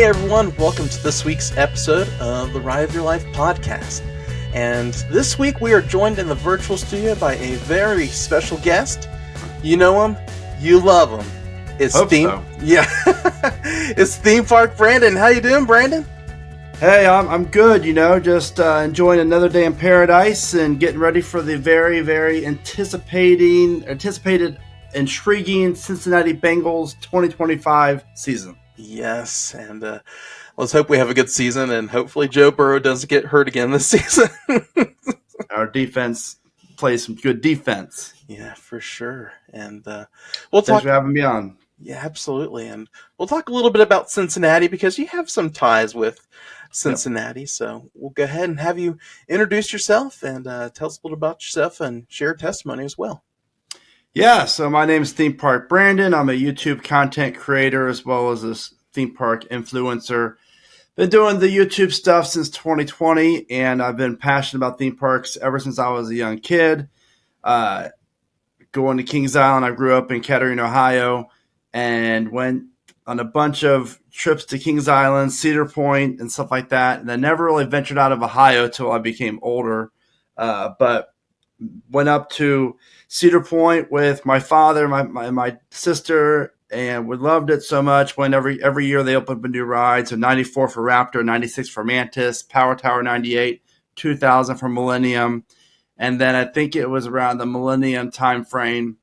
Hey everyone, welcome to this week's episode of the Ride of Your Life podcast. And this week we are joined in the virtual studio by a very special guest. You know him, you love him. It's it's Theme Park Brandon. How you doing, Brandon? Hey, I'm good, just enjoying another day in paradise and getting ready for the very, very anticipated, intriguing Cincinnati Bengals 2025 season. Yes, and let's hope we have a good season, and hopefully Joe Burrow doesn't get hurt again this season. Our defense plays some good defense. Yeah, for sure. And thanks for having me on. Yeah, absolutely. And we'll talk a little bit about Cincinnati because you have some ties with Cincinnati. Yep. So we'll go ahead and have you introduce yourself and tell us a little about yourself and share testimony as well. Yeah, so my name is Theme Park Brandon. I'm a YouTube content creator as well as a theme park influencer. Been doing the YouTube stuff since 2020, and I've been passionate about theme parks ever since I was a young kid. Going to Kings Island, I grew up in Kettering, Ohio, and went on a bunch of trips to Kings Island, Cedar Point, and stuff like that. And I never really ventured out of Ohio till I became older, but went up to Cedar Point with my father, my sister, and we loved it so much. When every year they open up a new ride. So 94 for Raptor, 96 for Mantis, Power Tower 98, 2000 for Millennium. And then I think it was around the Millennium time frame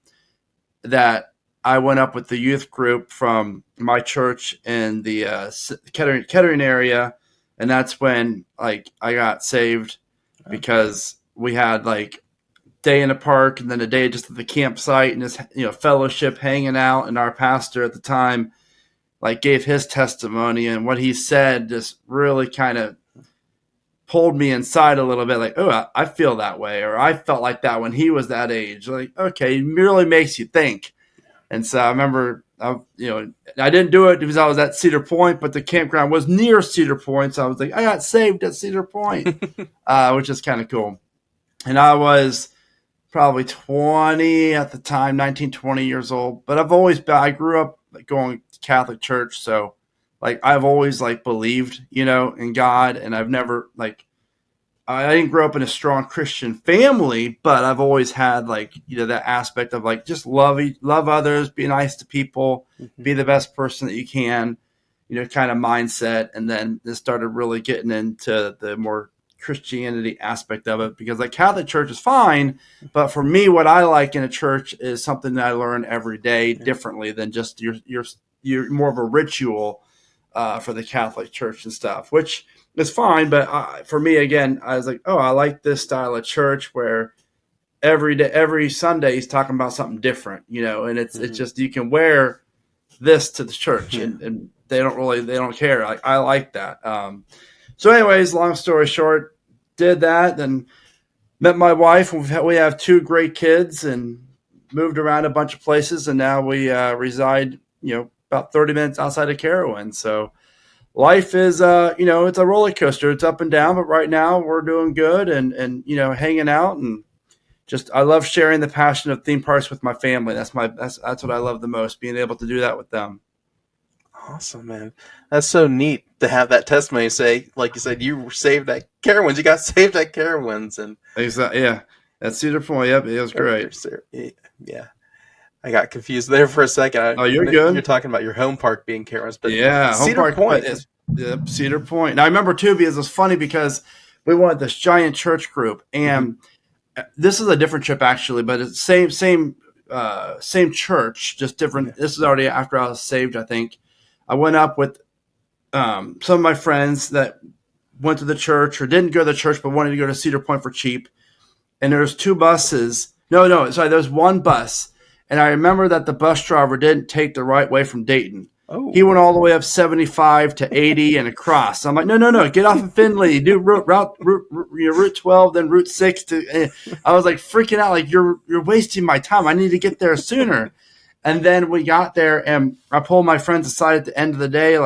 that I went up with the youth group from my church in the Kettering area. And that's when I got saved because we had day in the park and then a day just at the campsite and just fellowship, hanging out. And our pastor at the time gave his testimony, and what he said just really kind of pulled me inside a little bit. I feel that way, or I felt like that when he was that age. Okay, it really makes you think. And so I remember I didn't do it because I was at Cedar Point, but the campground was near Cedar Point, so I was I got saved at Cedar Point, which is kind of cool. And I was probably 20 at the time, 19, 20 years old. But I grew up going to Catholic church. So I've always believed, in God. And I've never I didn't grow up in a strong Christian family, but I've always had that aspect of just love others, be nice to people, be the best person that you can, kind of mindset. And then this started really getting into the more Christianity aspect of it, because Catholic church is fine, but for me, what I like in a church is something that I learn every day differently than just your more of a ritual for the Catholic church and stuff, which is fine. But for me, again, I was I like this style of church where every Sunday he's talking about something different, and it's just, you can wear this to the church and they don't care. I like that. So anyways, long story short, did that, then met my wife. We have two great kids and moved around a bunch of places, and now we reside, about 30 minutes outside of Carowin. So life is, it's a roller coaster. It's up and down, but right now we're doing good and hanging out, and just I love sharing the passion of theme parks with my family. That's what I love the most, being able to do that with them. Awesome, man. That's so neat to have that testimony say, like you said, you were saved at Carowinds. You got saved at Carowinds. And exactly, yeah. At Cedar Point, yep, it was great. Yeah. I got confused there for a second. You're good. You're talking about your home park being Carowinds. But yeah, Cedar Point. Cedar Point. And I remember, too, because it's funny because we went this giant church group. And this is a different trip, actually, but it's same church, just different. Yeah. This is already after I was saved, I think. I went up with some of my friends that went to the church or didn't go to the church but wanted to go to Cedar Point for cheap. And there's two buses. There's one bus. And I remember that the bus driver didn't take the right way from Dayton. Oh. He went all the way up 75 to 80 and across. I'm no, get off of Findlay. Do route 12, then route 6. I was freaking out, you're wasting my time. I need to get there sooner. And then we got there, and I pulled my friends aside at the end of the day,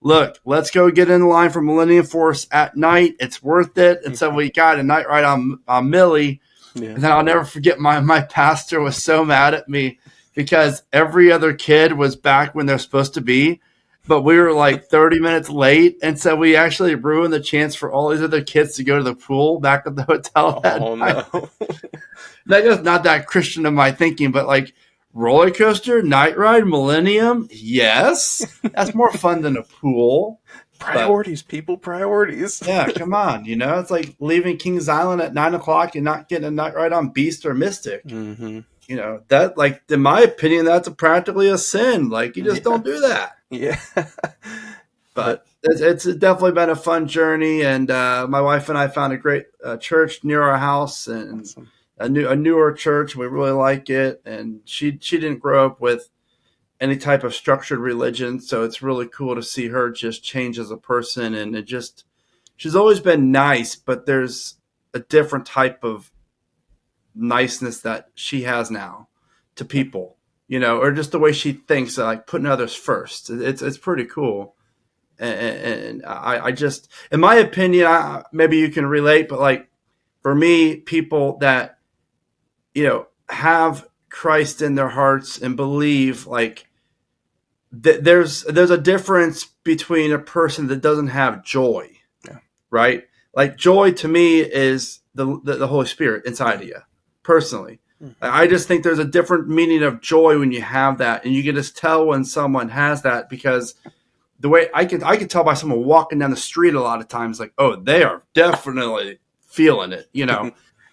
look, let's go get in line for Millennium Force at night. It's worth it. And so we got a night ride on Millie. Yeah. And then I'll never forget, my pastor was so mad at me because every other kid was back when they're supposed to be. but we were like 30 minutes late, and so we actually ruined the chance for all these other kids to go to the pool back at the hotel that night. No. That is not that Christian of my thinking, but like roller coaster, night ride, Millennium, yes, that's more fun than a pool. Priorities, people, priorities. Yeah, come on, it's like leaving Kings Island at 9:00 and not getting a night ride on Beast or Mystic. Mm-hmm. That, like, in my opinion, that's practically a sin. Like, you just don't do that. Yeah. But it's definitely been a fun journey, and my wife and I found a great church near our house, and Awesome. a newer church. We really like it, and she didn't grow up with any type of structured religion, so it's really cool to see her just change as a person. And she's always been nice, but there's a different type of niceness that she has now to people, or just the way she thinks, like putting others first. It's pretty cool. And I just, in my opinion, maybe you can relate, but like for me, people that, have Christ in their hearts and believe, like there's a difference between a person that doesn't have joy, right? Like joy to me is the Holy Spirit inside of you, personally. Mm-hmm. I just think there's a different meaning of joy when you have that, and you can just tell when someone has that, because the way I can tell by someone walking down the street a lot of times, like, oh, they are definitely feeling it,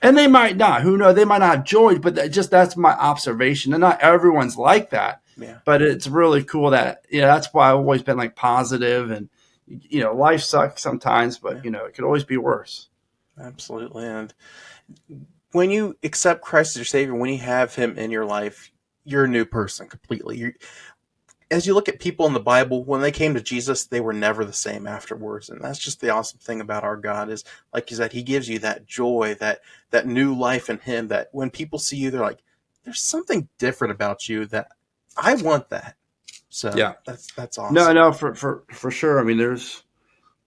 and they might not. Who knows? They might not have joy, but that's my observation. And not everyone's like that. Yeah. But it's really cool that, that's why I've always been like positive, and, life sucks sometimes, but, it could always be worse. Absolutely. And when you accept Christ as your Savior, when you have Him in your life, you're a new person completely. As you look at people in the Bible, when they came to Jesus, they were never the same afterwards. And that's just the awesome thing about our God is, like you said, He gives you that joy, that new life in Him, that when people see you, they're like, there's something different about you that I want that. So yeah, that's awesome. No, for sure. I mean, there's,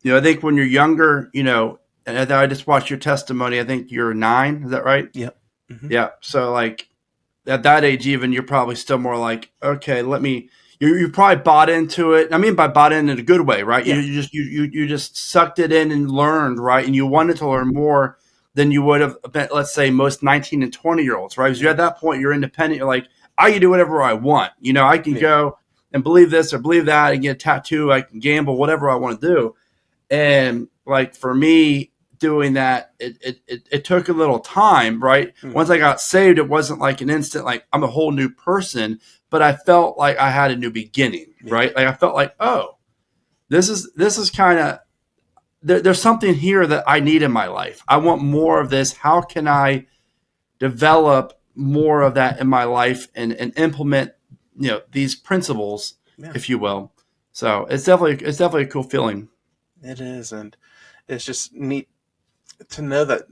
I think when you're younger, and I just watched your testimony, I think you're 9. Is that right? Yep. Mm-hmm. Yeah. So like at that age, even, you're probably still more like, okay, you probably bought into it. I mean, by bought in a good way, right? Yeah. You just sucked it in and learned, right? And you wanted to learn more than you would have been, let's say, most 19 and 20-year-olds, right? Because you're at that point, you're independent. You're like, I can do whatever I want. I can go and believe this or believe that and get a tattoo. I can gamble, whatever I want to do. And like for me, doing that, it took a little time, right? Mm-hmm. Once I got saved, it wasn't like an instant, like I'm a whole new person. But I felt like I had a new beginning, right? Like I felt like, oh, this is kind of, there's something here that I need in my life. I want more of this. How can I develop more of that in my life and implement, these principles, if you will? So it's definitely a cool feeling. It is, and it's just neat to know that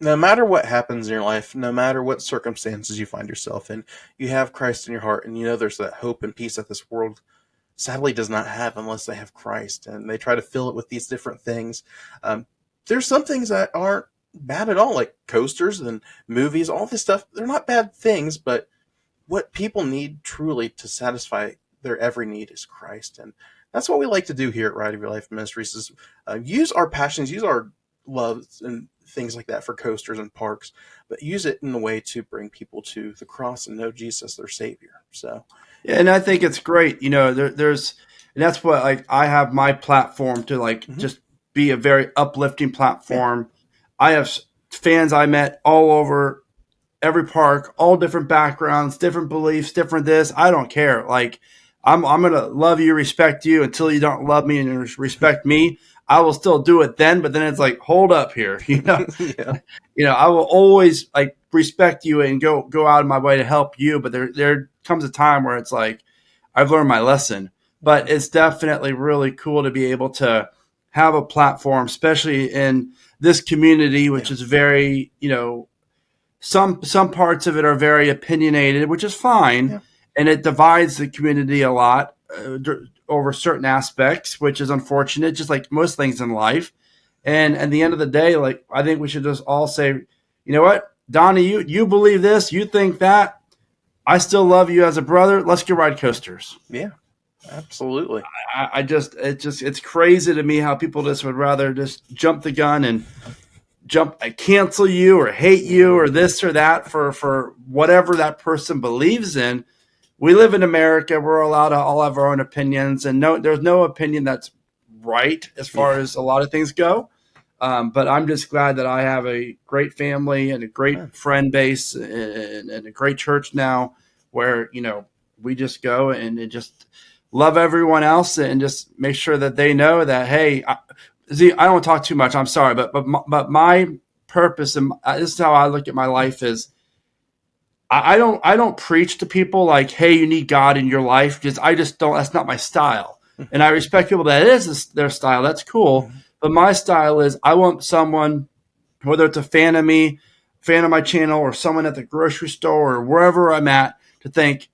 no matter what happens in your life, no matter what circumstances you find yourself in, you have Christ in your heart, and there's that hope and peace that this world sadly does not have unless they have Christ, and they try to fill it with these different things. There's some things that aren't bad at all, like coasters and movies, all this stuff. They're not bad things, but what people need truly to satisfy their every need is Christ, and that's what we like to do here at Ride of Your Life Ministries is use our passions, use our loves and things like that for coasters and parks, but use it in a way to bring people to the cross and know Jesus, their Savior. So, yeah, and I think it's great. There's, and that's what, like, I have my platform to like just be a very uplifting platform. Yeah. I have fans I met all over every park, all different backgrounds, different beliefs, different this. I don't care. Like, I'm gonna love you, respect you until you don't love me and respect me. I will still do it then, but then it's like, hold up here, I will always like respect you and go out of my way to help you. But there comes a time where it's like, I've learned my lesson. But it's definitely really cool to be able to have a platform, especially in this community, which is very, some parts of it are very opinionated, which is fine. Yeah. And it divides the community a lot. Over certain aspects, which is unfortunate, just like most things in life. And at the end of the day, like, I think we should just all say, you know what, Donnie, you believe this, you think that, I still love you as a brother. Let's go ride coasters. Yeah. Absolutely. It's crazy to me how people just would rather just jump the gun and cancel you or hate you or this or that for whatever that person believes in. We live in America. We're allowed to all have our own opinions, and there's no opinion that's right as far as a lot of things go. But I'm just glad that I have a great family and a great friend base and a great church now where, we just go and just love everyone else and just make sure that they know that, hey, I don't talk too much. I'm sorry, but my purpose and this is how I look at my life is I don't preach to people like, hey, you need God in your life. I just don't. That's not my style. And I respect people that is their style. That's cool. But my style is I want someone, whether it's a fan of me, fan of my channel, or someone at the grocery store or wherever I'm at, to think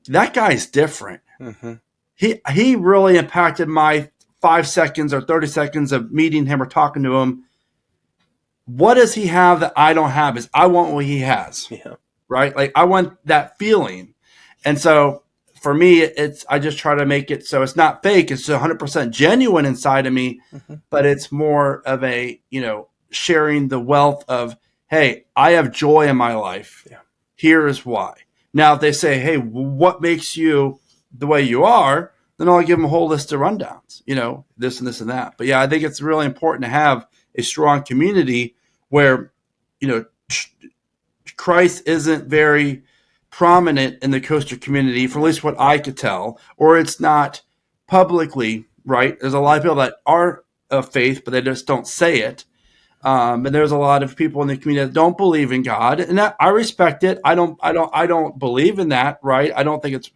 that guy's different. Mm-hmm. He really impacted my 5 seconds or 30 seconds of meeting him or talking to him. What does he have that I don't have? Is I want what he has. Yeah. Right? Like I want that feeling. And so for me, I just try to make it so it's not fake. It's 100% genuine inside of me, but it's more of a, sharing the wealth of, hey, I have joy in my life. Yeah. Here is why. Now, if they say, hey, what makes you the way you are, then I'll give them a whole list of rundowns, this and this and that. But yeah, I think it's really important to have a strong community where, Christ isn't very prominent in the coaster community, for at least what I could tell, or it's not publicly, right? There's a lot of people that are of faith, but they just don't say it. And there's a lot of people in the community that don't believe in God, and I respect it. I don't believe in that, right? I don't think it's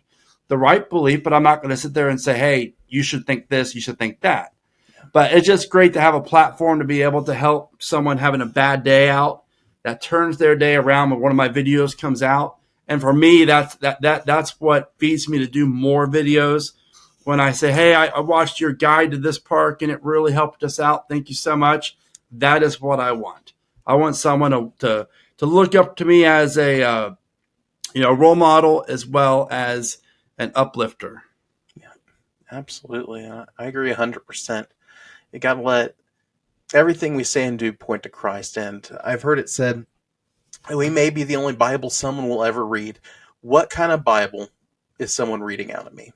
the right belief, but I'm not going to sit there and say, hey, you should think this, you should think that. But it's just great to have a platform to be able to help someone having a bad day out that turns their day around when one of my videos comes out. And for me, that's what feeds me to do more videos. When I say, hey, I watched your guide to this park and it really helped us out. Thank you so much. That is what I want. I want someone to look up to me as a role model as well as an uplifter. Yeah, absolutely. I agree 100%. You got to let everything we say and do point to Christ. And I've heard it said, we may be the only Bible someone will ever read. What kind of Bible is someone reading out of me?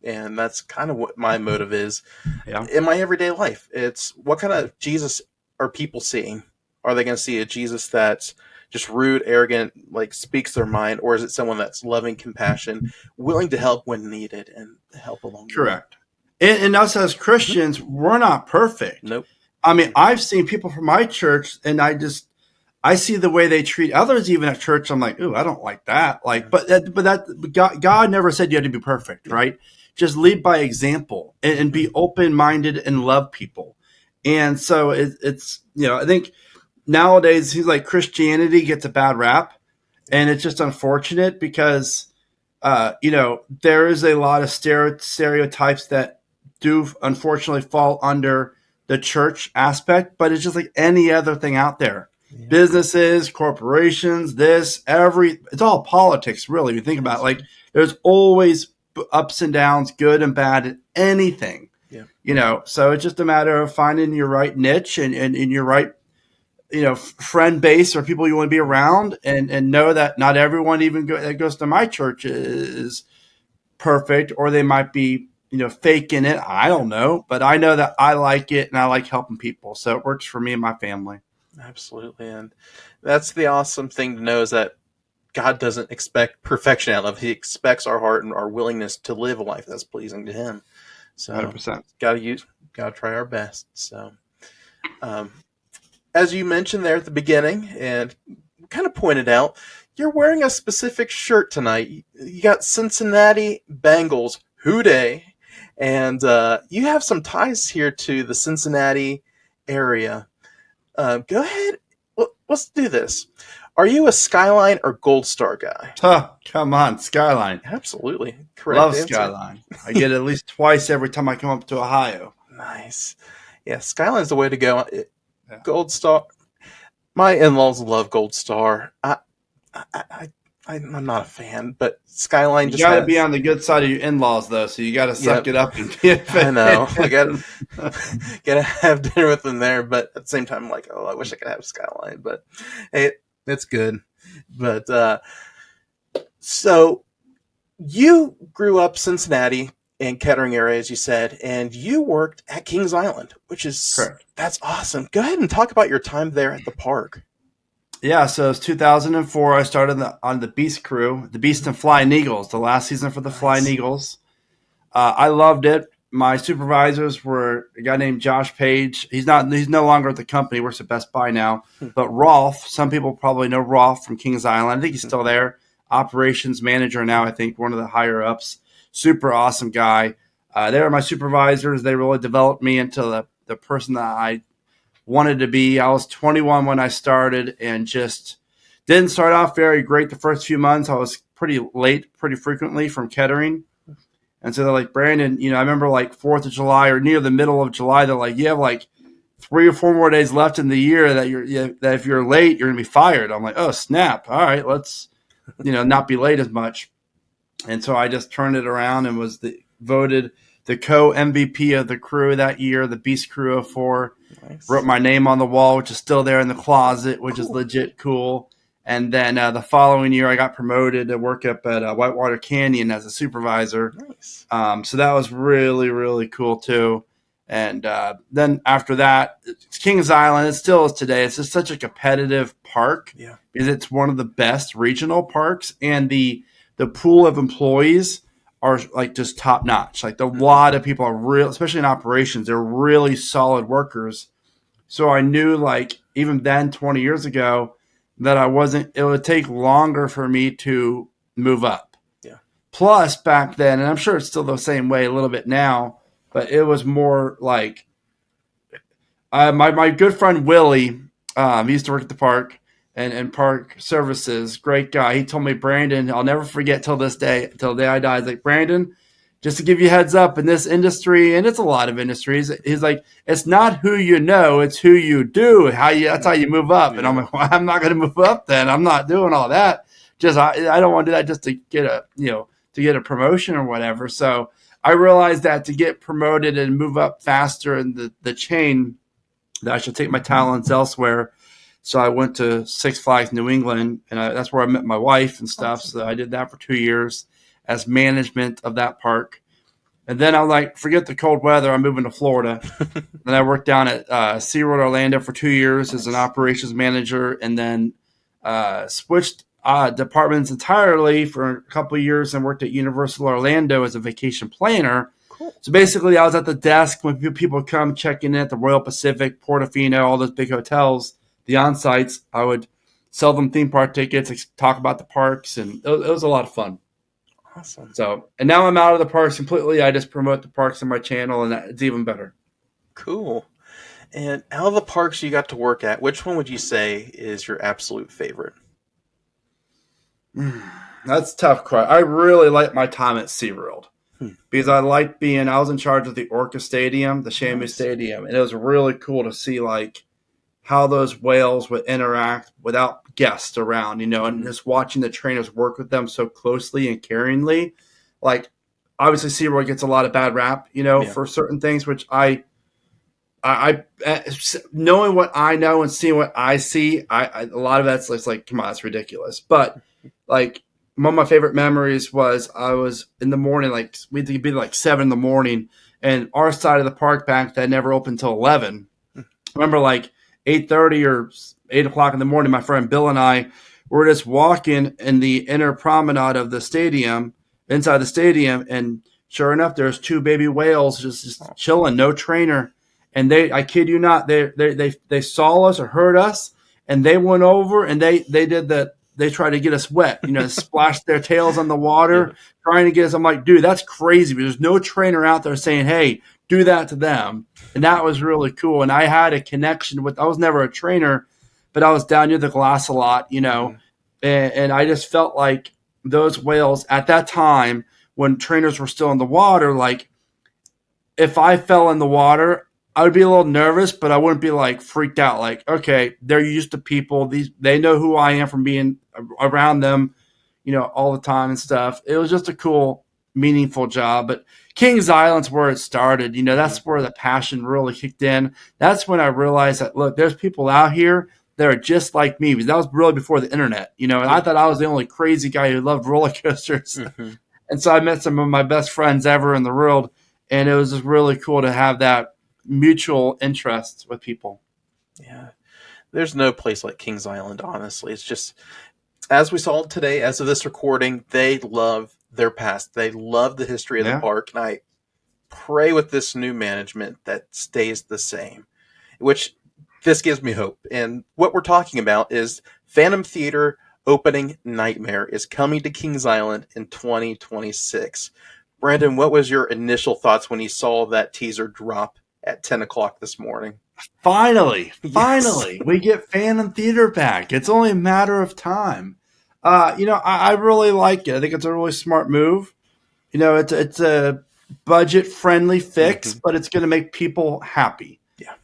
And that's kind of what my motive is in my everyday life. It's what kind of Jesus are people seeing? Are they going to see a Jesus that's just rude, arrogant, like speaks their mind? Or is it someone that's loving, compassion, willing to help when needed and help along the way? Correct. And us as Christians, we're not perfect. Nope. I mean, I've seen people from my church, and I see the way they treat others, even at church. I'm like, ooh, I don't like that. Like, but God never said you had to be perfect, right? Just lead by example and be open-minded and love people. And so it's I think nowadays it seems like Christianity gets a bad rap, and it's just unfortunate because there is a lot of stereotypes that do unfortunately fall under the church aspect, but it's just like any other thing out there. Yeah. Businesses, corporations, it's all politics, really. If you think about it, like there's always ups and downs, good and bad in anything. Yeah. So it's just a matter of finding your right niche and your right, friend base or people you want to be around, and know that not everyone that goes to my church is perfect, or they might be, faking it. I don't know, but I know that I like it and I like helping people. So it works for me and my family. Absolutely. And that's the awesome thing to know, is that God doesn't expect perfection out of. He expects our heart and our willingness to live a life that's pleasing to Him. So 100%. Got to try our best. So, as you mentioned there at the beginning and kind of pointed out, you're wearing a specific shirt tonight. You got Cincinnati Bengals Hooday, and you have some ties here to the Cincinnati area. Go ahead. Let's do this. Are you a Skyline or Gold Star guy? Come on, Skyline. Absolutely. Correct. Love answer. Skyline. I get it at least twice every time I come up to Ohio. Nice. Yeah, Skyline's the way to go. Gold Star. My in-laws love Gold Star. I I'm not a fan, but Skyline You just got to be has. on the good side of your in-laws, though, so you got to suck Yep, it up and be a I know. I got fan. gotta have dinner with them there, but at the same time, I'm like, oh, I wish I could have Skyline, but hey, it's good. But so you grew up Cincinnati and Kettering area, as you said, and you worked at Kings Island, which is Correct. that's awesome. Go ahead and talk about your time there at the park. Yeah, so it's 2004. I started on the Beast crew, the Beast and Flying Eagles, the last season for the Flying Nice. Eagles. I loved it. My supervisors were a guy named Josh Page. He's no longer at the company. He works at Best Buy now. But Rolf, some people probably know Rolf from Kings Island. I think he's still there. Operations manager now, I think, one of the higher ups. Super awesome guy. They were my supervisors. They really developed me into the person that I wanted to be. I was 21 when I started and just didn't start off very great the first few months. I was pretty late pretty frequently from Kettering. And so they're like, Brandon, I remember like 4th of July or near the middle of July, they're like, you have like 3 or 4 more days left in the year that if you're late, you're going to be fired. I'm like, oh, snap. All right, let's, not be late as much. And so I just turned it around and was voted the co-MVP of the crew that year, the Beast Crew of 4. Nice. Wrote my name on the wall, which is still there in the closet, which is legit cool. And then the following year, I got promoted to work up at Whitewater Canyon as a supervisor. Nice. So that was really, really cool too. And then after that, it's Kings Island. It still is today. It's just such a competitive park. Yeah. Because it's one of the best regional parks, and the pool of employees are like just top notch. Like a lot of people are real, especially in operations. They're really solid workers. So I knew, like even then, 20 years ago, that it would take longer for me to move up. Yeah. Plus, back then, and I'm sure it's still the same way a little bit now, but it was more like my good friend Willie, he used to work at the park and park services, great guy. He told me, Brandon, I'll never forget till this day, till the day I die. He's like, Brandon, just to give you a heads up in this industry, and it's a lot of industries, he's like, it's not who you know, it's who you do. That's how you move up. Yeah. And I'm like, well, I'm not going to move up then. I'm not doing all that. I don't want to do that just to get a promotion or whatever. So I realized that to get promoted and move up faster in the chain, that I should take my talents elsewhere. So I went to Six Flags New England, and that's where I met my wife and stuff. Awesome. So I did that for 2 years as management of that park. And then I was like, forget the cold weather. I'm moving to Florida. Then I worked down at SeaWorld Orlando for 2 years as an operations manager, and then switched departments entirely for a couple of years and worked at Universal Orlando as a vacation planner. Cool. So basically I was at the desk when people come checking in at the Royal Pacific, Portofino, all those big hotels, the on-sites. I would sell them theme park tickets, talk about the parks, and it was a lot of fun. Awesome. So, and now I'm out of the parks completely. I just promote the parks on my channel, and it's even better. Cool. And out of the parks you got to work at, which one would you say is your absolute favorite? That's a tough question. I really like my time at SeaWorld because I was in charge of the Orca Stadium, the Shamu Stadium, and it was really cool to see like how those whales would interact without guests around, and just watching the trainers work with them so closely and caringly. Like, obviously SeaWorld gets a lot of bad rap, for certain things, which I knowing what I know and seeing what I see, a lot of that's like, come on, that's ridiculous. But like, one of my favorite memories was I was in the morning, like we'd be like 7 a.m, and our side of the park back that never opened till 11. I remember like 8:30 or 8 o'clock in the morning, my friend Bill and I were just walking in the inner promenade of the stadium, inside the stadium, and sure enough, there's 2 baby whales just chilling, no trainer. And I kid you not, they saw us or heard us, and they went over and they tried to get us wet, splashed their tails on the water, trying to get us. I'm like, dude, that's crazy. But there's no trainer out there saying, hey, do that to them. And that was really cool. And I had a connection I was never a trainer, but I was down near the glass a lot, and I just felt like those whales at that time when trainers were still in the water, like if I fell in the water, I would be a little nervous, but I wouldn't be like freaked out. Like, okay, they're used to people. They know who I am from being around them. all the time and stuff. It was just a cool, meaningful job. But Kings Island's where it started. That's where the passion really kicked in. That's when I realized that, look, there's people out here that are just like me. Because that was really before the internet, and I thought I was the only crazy guy who loved roller coasters. Mm-hmm. And so I met some of my best friends ever in the world, and it was just really cool to have that mutual interest with people. Yeah. There's no place like Kings Island, honestly. It's just, as we saw today, as of this recording, they love their past. They love the history of the park, and I pray with this new management that stays the same, which this gives me hope. And what we're talking about is Phantom Theater opening nightmare is coming to Kings Island in 2026. Brandon, what was your initial thoughts when you saw that teaser drop at 10 o'clock this morning? Finally, we get Phantom Theater back. It's only a matter of time. I really like it. I think it's a really smart move. It's a budget-friendly fix, but it's going to make people happy.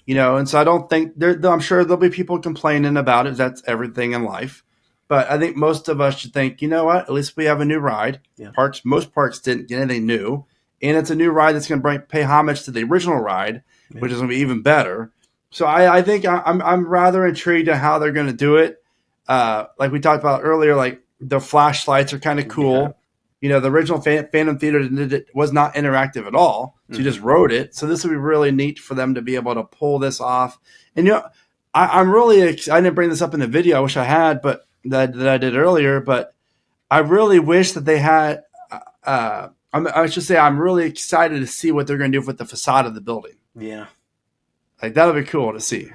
Yeah. And so I don't think I'm sure there'll be people complaining about it. That's everything in life. But I think most of us should think, you know what? At least we have a new ride. Yeah. Most parks didn't get anything new, and it's a new ride that's going to pay homage to the original ride, which is going to be even better. So I think I'm rather intrigued at how they're going to do it. Like we talked about earlier, like the flashlights are kind of cool. Yeah. The original Phantom Theater was not interactive at all. So you just rode it. So this would be really neat for them to be able to pull this off. And I'm really excited. I didn't bring this up in the video. I wish I had, but that I did earlier. But I really wish that they had. I should say I'm really excited to see what they're going to do with the facade of the building. Yeah. Like, that would be cool to see.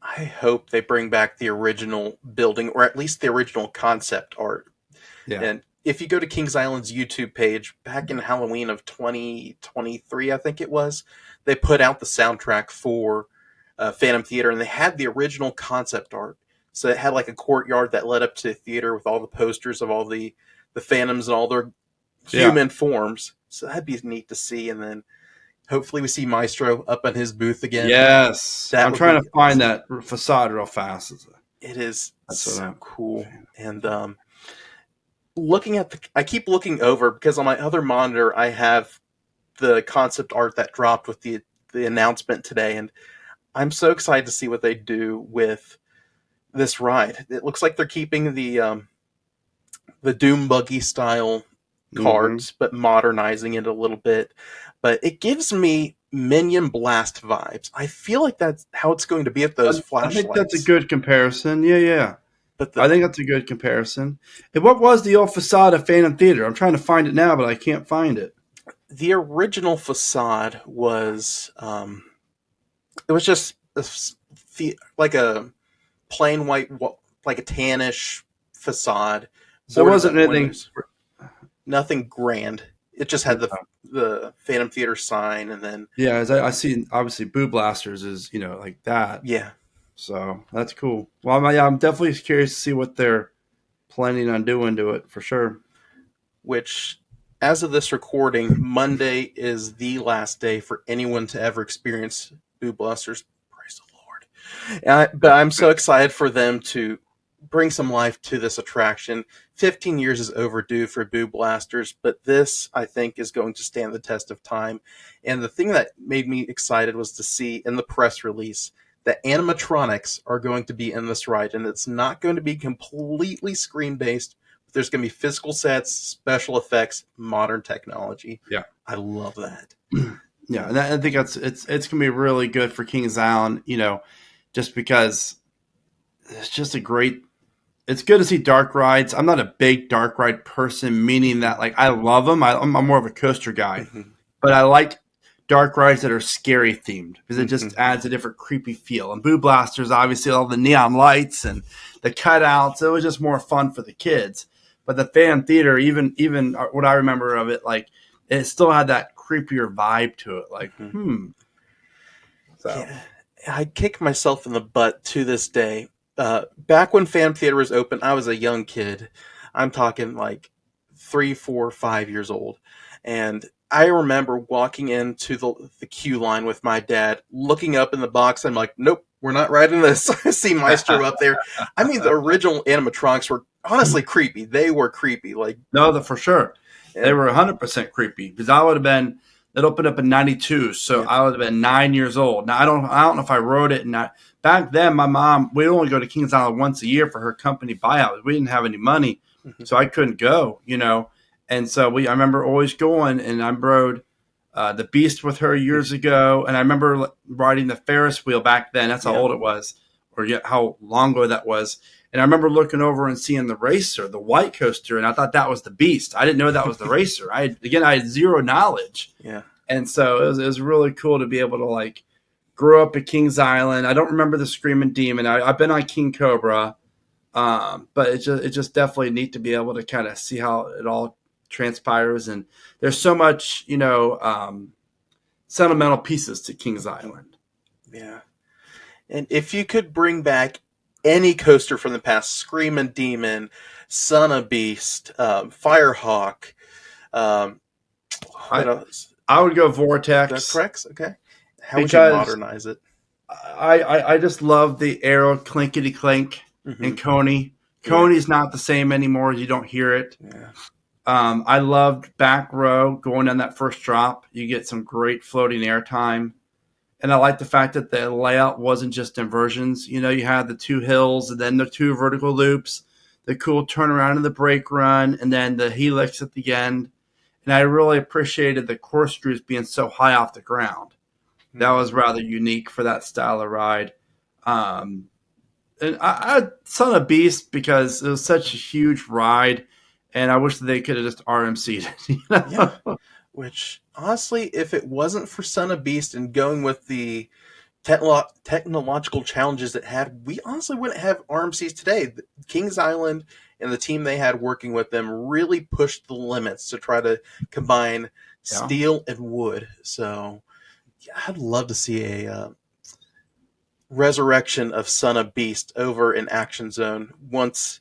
I hope they bring back the original building, or at least the original concept art. Yeah. And if you go to Kings Island's YouTube page, back in Halloween of 2023, I think it was, they put out the soundtrack for Phantom Theater, and they had the original concept art. So it had like a courtyard that led up to the theater with all the posters of all the Phantoms and all their human forms. So that'd be neat to see. And then hopefully we see Maestro up on his booth again. Yes. I'm trying to find that facade real fast. It is so cool. And looking at I keep looking over because on my other monitor I have the concept art that dropped with the announcement today, and I'm so excited to see what they do with this ride. It looks like they're keeping the Doom Buggy style cards, but modernizing it a little bit. But it gives me Minion Blast vibes. I feel like that's how it's going to be at those flashlights. I think that's a good comparison. Yeah. But I think that's a good comparison. And what was the old facade of Phantom Theater? I'm trying to find it now, but I can't find it. The original facade was, it was just like a plain white, like a tannish facade. So it wasn't anything, nothing grand. It just had the Phantom Theater sign, and then as I see, obviously Boo Blasters is like that. Yeah. So that's cool. Well, I'm definitely curious to see what they're planning on doing to it for sure. Which, as of this recording, Monday is the last day for anyone to ever experience Boo Blasters. Praise the Lord. But I'm so excited for them to bring some life to this attraction. 15 years is overdue for Boo Blasters, but this, I think, is going to stand the test of time. And the thing that made me excited was to see in the press release that animatronics are going to be in this ride, and it's not going to be completely screen-based. There's going to be physical sets, special effects, modern technology. Yeah. I love that. Yeah, and I think it's going to be really good for Kings Island, just because it's just it's good to see dark rides. I'm not a big dark ride person, meaning that I love them. I'm more of a coaster guy, but I like dark rides that are scary themed because it just adds a different creepy feel. And Boo Blasters, obviously, all the neon lights and the cutouts, it was just more fun for the kids. But the Phantom Theater, even what I remember of it, it still had that creepier vibe to it. So yeah, I kick myself in the butt to this day. Back when Phantom Theater was open, I was a young kid. I'm talking 3, 4, 5 years old. And I remember walking into the queue line with my dad, looking up in the box. I'm like, nope, we're not riding this. I see Maestro up there. I mean, the original animatronics were honestly creepy. They were creepy. Like, No, for sure. yeah, They were 100% creepy because I would have been. It opened up in '92, so yeah. I would have been 9 years old. Now I don't know if I rode it. And back then, my mom we'd only go to Kings Island once a year for her company buyout. We didn't have any money, Mhm. so I couldn't go. And so I remember always going, and I rode the Beast with her years ago, and I remember riding the Ferris wheel back then. That's how old it was, or how long ago that was. And I remember looking over and seeing the racer, the white coaster, and I thought that was the Beast. I didn't know that was the racer. I had zero knowledge. Yeah. And so it was really cool to be able to like grow up at Kings Island. I don't remember the Screaming Demon. I've been on King Cobra, but it's just definitely neat to be able to kind of see how it all transpires. And there's so much, sentimental pieces to Kings Island. Yeah. And if you could bring back any coaster from the past, Screaming Demon, Son of Beast, Firehawk, what else? I would go Vortex. That's correct. Okay. How would you modernize it? I just love the Arrow clinkety clink and Coney. Coney's not the same anymore. You don't hear it. Yeah. I loved Back Row going down that first drop. You get some great floating air time. And I like the fact that the layout wasn't just inversions. You had the 2 hills and then the 2 vertical loops, the cool turnaround and the brake run, and then the helix at the end. And I really appreciated the corkscrews being so high off the ground. That was rather unique for that style of ride. And I Son of Beast because it was such a huge ride, and I wish that they could have just RMC'd it. Yeah. Which, honestly, if it wasn't for Son of Beast and going with the technological challenges it had, we honestly wouldn't have RMCs today. Kings Island and the team they had working with them really pushed the limits to try to combine steel and wood. So, yeah, I'd love to see a resurrection of Son of Beast over in Action Zone once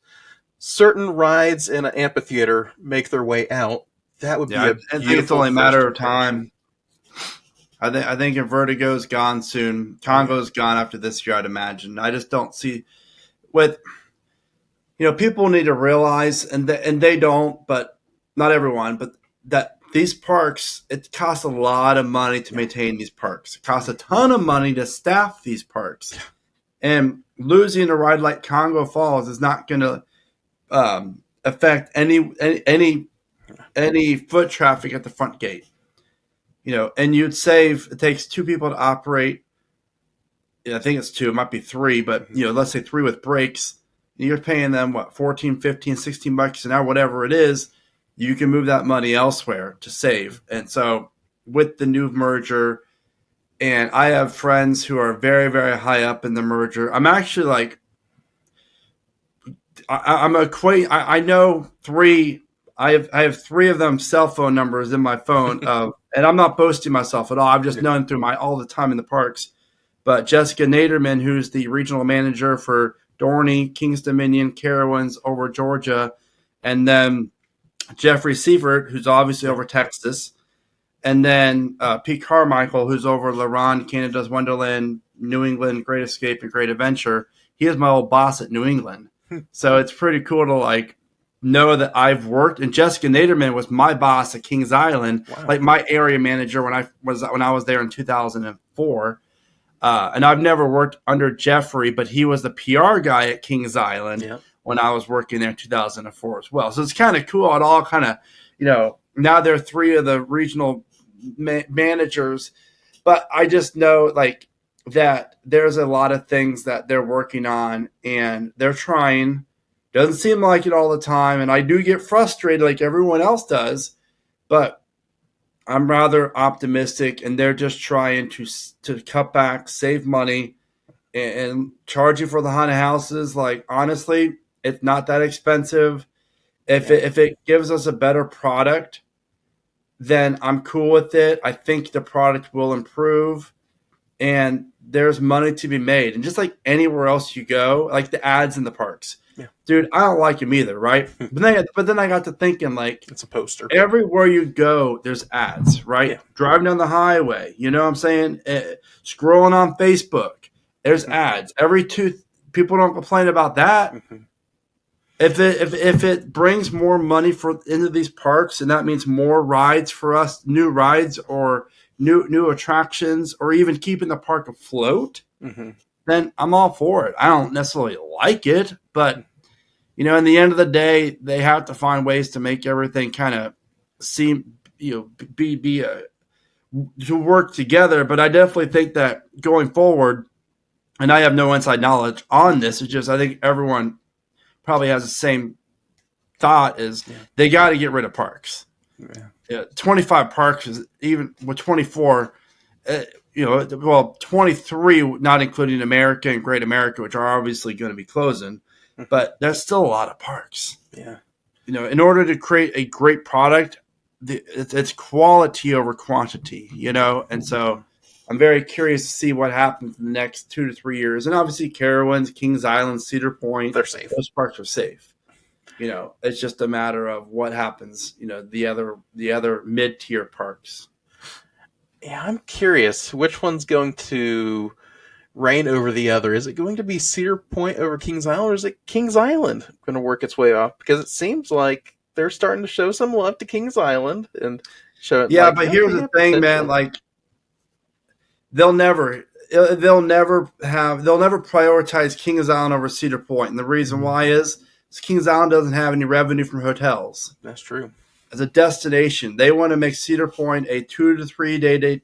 certain rides in an amphitheater make their way out. That would be a beautiful. I think it's only a matter of time. I think if Vertigo's gone soon, Congo's gone after this year, I'd imagine. I just don't see people need to realize, and they don't, but not everyone, but that these parks, it costs a lot of money to maintain these parks. It costs a ton of money to staff these parks. And losing a ride like Congo Falls is not going to affect any foot traffic at the front gate. And you'd save, it takes 2 people to operate. I think it's 2, it might be 3, but let's say 3 with brakes. You're paying them what, 14, 15, 16 bucks an hour, whatever it is. You can move that money elsewhere to save. And so with the new merger, and I have friends who are very, very high up in the merger. I'm actually like, I know 3. I have 3 of them cell phone numbers in my phone and I'm not boasting myself at all. I've just known through all the time in the parks. But Jessica Naderman, who's the regional manager for Dorney, Kings Dominion, Carowinds over Georgia, and then Jeffrey Sievert, who's obviously over Texas, and then Pete Carmichael, who's over LaRon, Canada's Wonderland, New England, Great Escape, and Great Adventure. He is my old boss at New England. So it's pretty cool to know that I've worked, and Jessica Naderman was my boss at Kings Island, my area manager when I was there in 2004. And I've never worked under Jeffrey, but he was the PR guy at Kings Island when I was working there in 2004 as well. So it's kind of cool. It all kind of, now they're 3 of the regional managers, but I just know that there's a lot of things that they're working on and they're trying. Doesn't seem like it all the time, and I do get frustrated like everyone else does, but I'm rather optimistic, and they're just trying to cut back, save money, and charge you for the haunted houses. Honestly, it's not that expensive. If it gives us a better product, then I'm cool with it. I think the product will improve, and there's money to be made. And just like anywhere else you go, like the ads in the parks. Yeah. Dude, I don't like them either, right? But then I got to thinking, it's a poster. Everywhere you go, there's ads, right? Yeah. Driving down the highway, you know what I'm saying? Scrolling on Facebook, there's ads. People don't complain about that. if it brings more money into these parks, and that means more rides for us, new rides or new attractions, or even keeping the park afloat, then I'm all for it. I don't necessarily like it, but in the end of the day, they have to find ways to make everything kind of seem, to work together. But I definitely think that going forward, and I have no inside knowledge on this, it's just I think everyone probably has the same thought is they got to get rid of parks. 25 parks is even with 24, 23, not including America and Great America, which are obviously going to be closing, but there's still a lot of parks. Yeah. In order to create a great product, it's quality over quantity, and so I'm very curious to see what happens in the next 2 to 3 years. And obviously Carowinds, Kings Island, Cedar Point, they're safe. Those parks are safe. It's just a matter of what happens, the other mid-tier parks. Yeah, I'm curious which one's going to reign over the other. Is it going to be Cedar Point over Kings Island, or is it Kings Island going to work its way off? Because it seems like they're starting to show some love to Kings Island and show it. Yeah, but here's the thing, man. Like, they'll never prioritize Kings Island over Cedar Point, and the reason why is Kings Island doesn't have any revenue from hotels. That's true. As a destination, they want to make Cedar Point a 2 or 3 day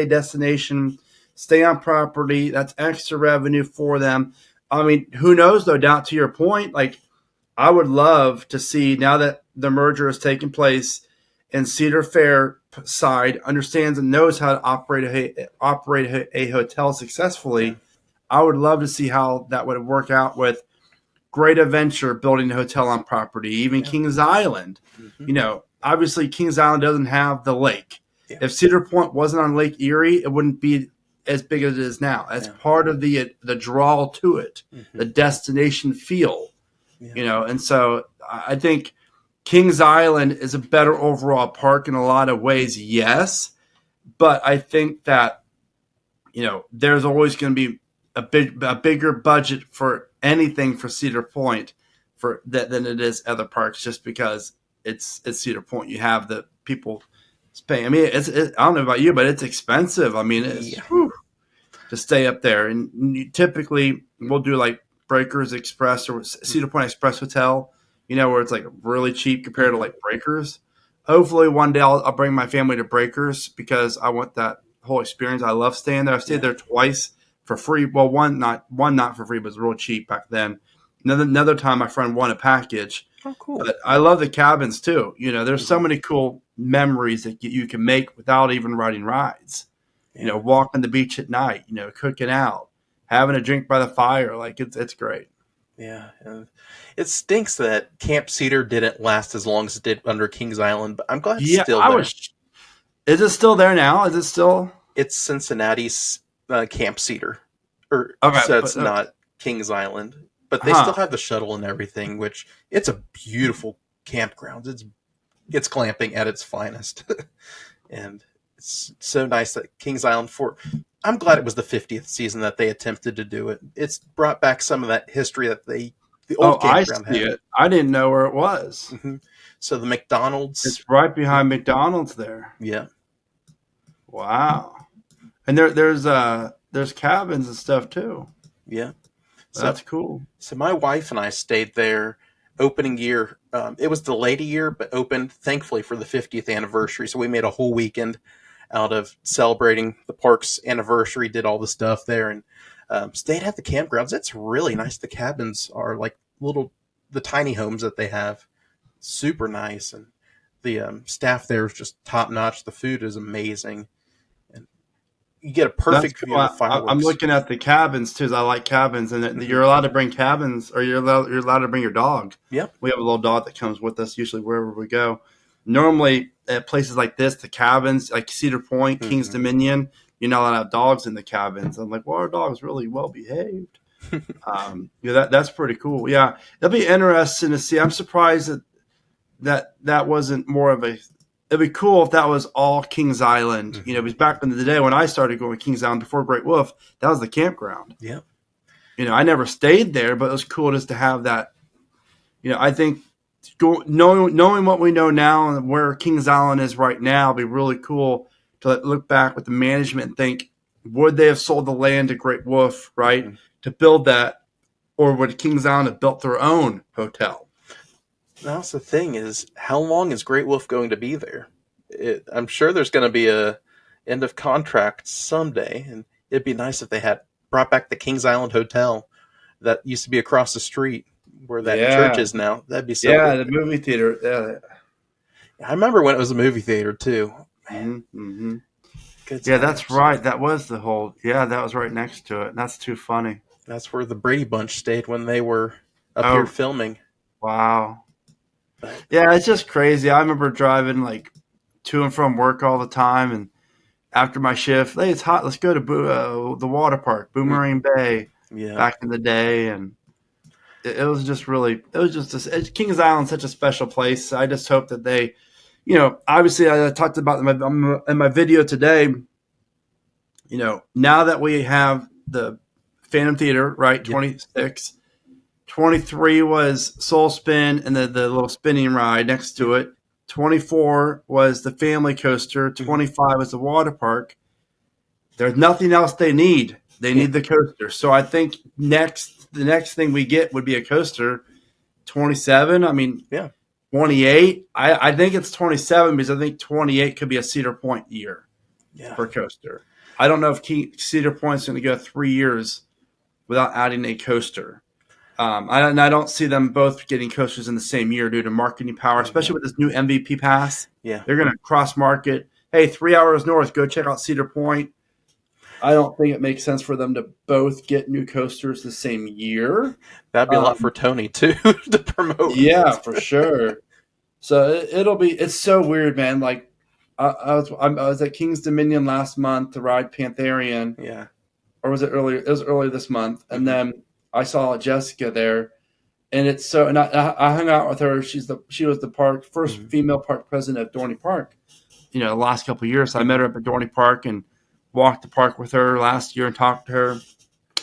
destination. Stay on property. That's extra revenue for them. I mean, who knows though? Down to your point, like I would love to see now that the merger has taken place and Cedar Fair side understands and knows how to operate a hotel successfully. I would love to see how that would work out with Great Adventure building a hotel on property, even Kings Island. Obviously Kings Island doesn't have the lake. Yeah. If Cedar Point wasn't on Lake Erie, it wouldn't be as big as it is now. That's part of the draw to it, the destination feel, and so I think Kings Island is a better overall park in a lot of ways, yes, but I think that, there's always going to be a bigger budget for anything for Cedar Point than it is other parks, just because it's Cedar Point. You have the people paying. I mean, I don't know about you, but it's expensive. I mean, to stay up there, and typically we'll do like Breakers Express or Cedar Point Express Hotel, where it's like really cheap compared to like Breakers. Hopefully one day I'll bring my family to Breakers because I want that whole experience. I love staying there. I stayed there twice for free. Well, one not for free, but it was real cheap back then. Another time, my friend won a package. Oh, cool! But I love the cabins too. There's so many cool memories that you can make without even riding rides. Walking the beach at night. Cooking out, having a drink by the fire. Like it's great. Yeah, it stinks that Camp Cedar didn't last as long as it did under Kings Island, but I'm glad it's still there. Is it still there now? Is it still? It's Cincinnati's Camp Cedar, it's not Kings Island, but they still have the shuttle and everything. Which it's a beautiful campground. It's glamping at its finest, and it's so nice that Kings Island I'm glad it was the 50th season that they attempted to do it. It's brought back some of that history that the old campground had. It. I didn't know where it was. So the McDonald's. It's right behind McDonald's there. Yeah. Wow. And there's cabins and stuff too. Yeah. So that's cool. So my wife and I stayed there opening year. It was delayed a year, but opened thankfully for the 50th anniversary. So we made a whole weekend out of celebrating the park's anniversary, did all the stuff there, and stayed at the campgrounds. It's really nice. The cabins are like the tiny homes that they have. Super nice. And the staff there is just top notch. The food is amazing. And you get a perfect view of the fireworks. I'm looking at the cabins too. I like cabins, and you're allowed to bring cabins, or you're allowed to bring your dog. Yep. We have a little dog that comes with us usually wherever we go. Normally at places like this, the cabins, like Cedar Point, Kings Dominion, you're not allowed to have dogs in the cabins. I'm like, well, our dog's really well behaved. That's pretty cool. Yeah, it'll be interesting to see. I'm surprised that wasn't more of a. It'd be cool if that was all Kings Island. Because back in the day when I started going to Kings Island before Great Wolf, that was the campground. Yeah. I never stayed there, but it was cool just to have that I think knowing what we know now and where Kings Island is right now, it'd be really cool to look back with the management and think, would they have sold the land to Great Wolf, right, to build that, or would Kings Island have built their own hotel? That's the thing is, how long is Great Wolf going to be there? I'm sure there's going to be a end of contract someday, and it'd be nice if they had brought back the Kings Island Hotel that used to be across the street where that church is now. That'd be so Yeah, good. the movie theater. Yeah. I remember when it was a movie theater, too. Mm-hmm. Good Yeah, times. that's right. That was the whole. Yeah, that was right next to it. That's too funny. That's where the Brady Bunch stayed when they were up here filming. Wow. Yeah, it's just crazy. I remember driving like to and from work all the time, and after my shift, hey, it's hot. Let's go to the water park, Boomerang Bay. Yeah. Back in the day, and it was just really. It was just Kings Island, such a special place. I just hope that they, obviously, I talked about in my video today. Now that we have the Phantom Theater, right? 26, 23 was Soul Spin and the little spinning ride next to it. 24 was the family coaster. 25 was the water park. There's nothing else they need. They need the coaster. So I think the next thing we get would be a coaster. 27. I mean, 28. I think it's 27 because I think 28 could be a Cedar Point year for coaster. I don't know if Cedar Point's going to go 3 years without adding a coaster. I don't see them both getting coasters in the same year due to marketing power, especially with this new MVP pass. Yeah. They're going to cross market. Hey, 3 hours north, go check out Cedar Point. I don't think it makes sense for them to both get new coasters the same year. That'd be a lot for Tony, too, to promote. Yeah, for sure. So it's so weird, man. Like, I was at King's Dominion last month to ride Pantherian. Yeah. Or was it earlier? It was earlier this month. And then I saw Jessica there. And it's so, and I hung out with her. She was the first female park president of Dorney Park, the last couple of years. So I met her up at Dorney Park and walked the park with her last year and talked to her.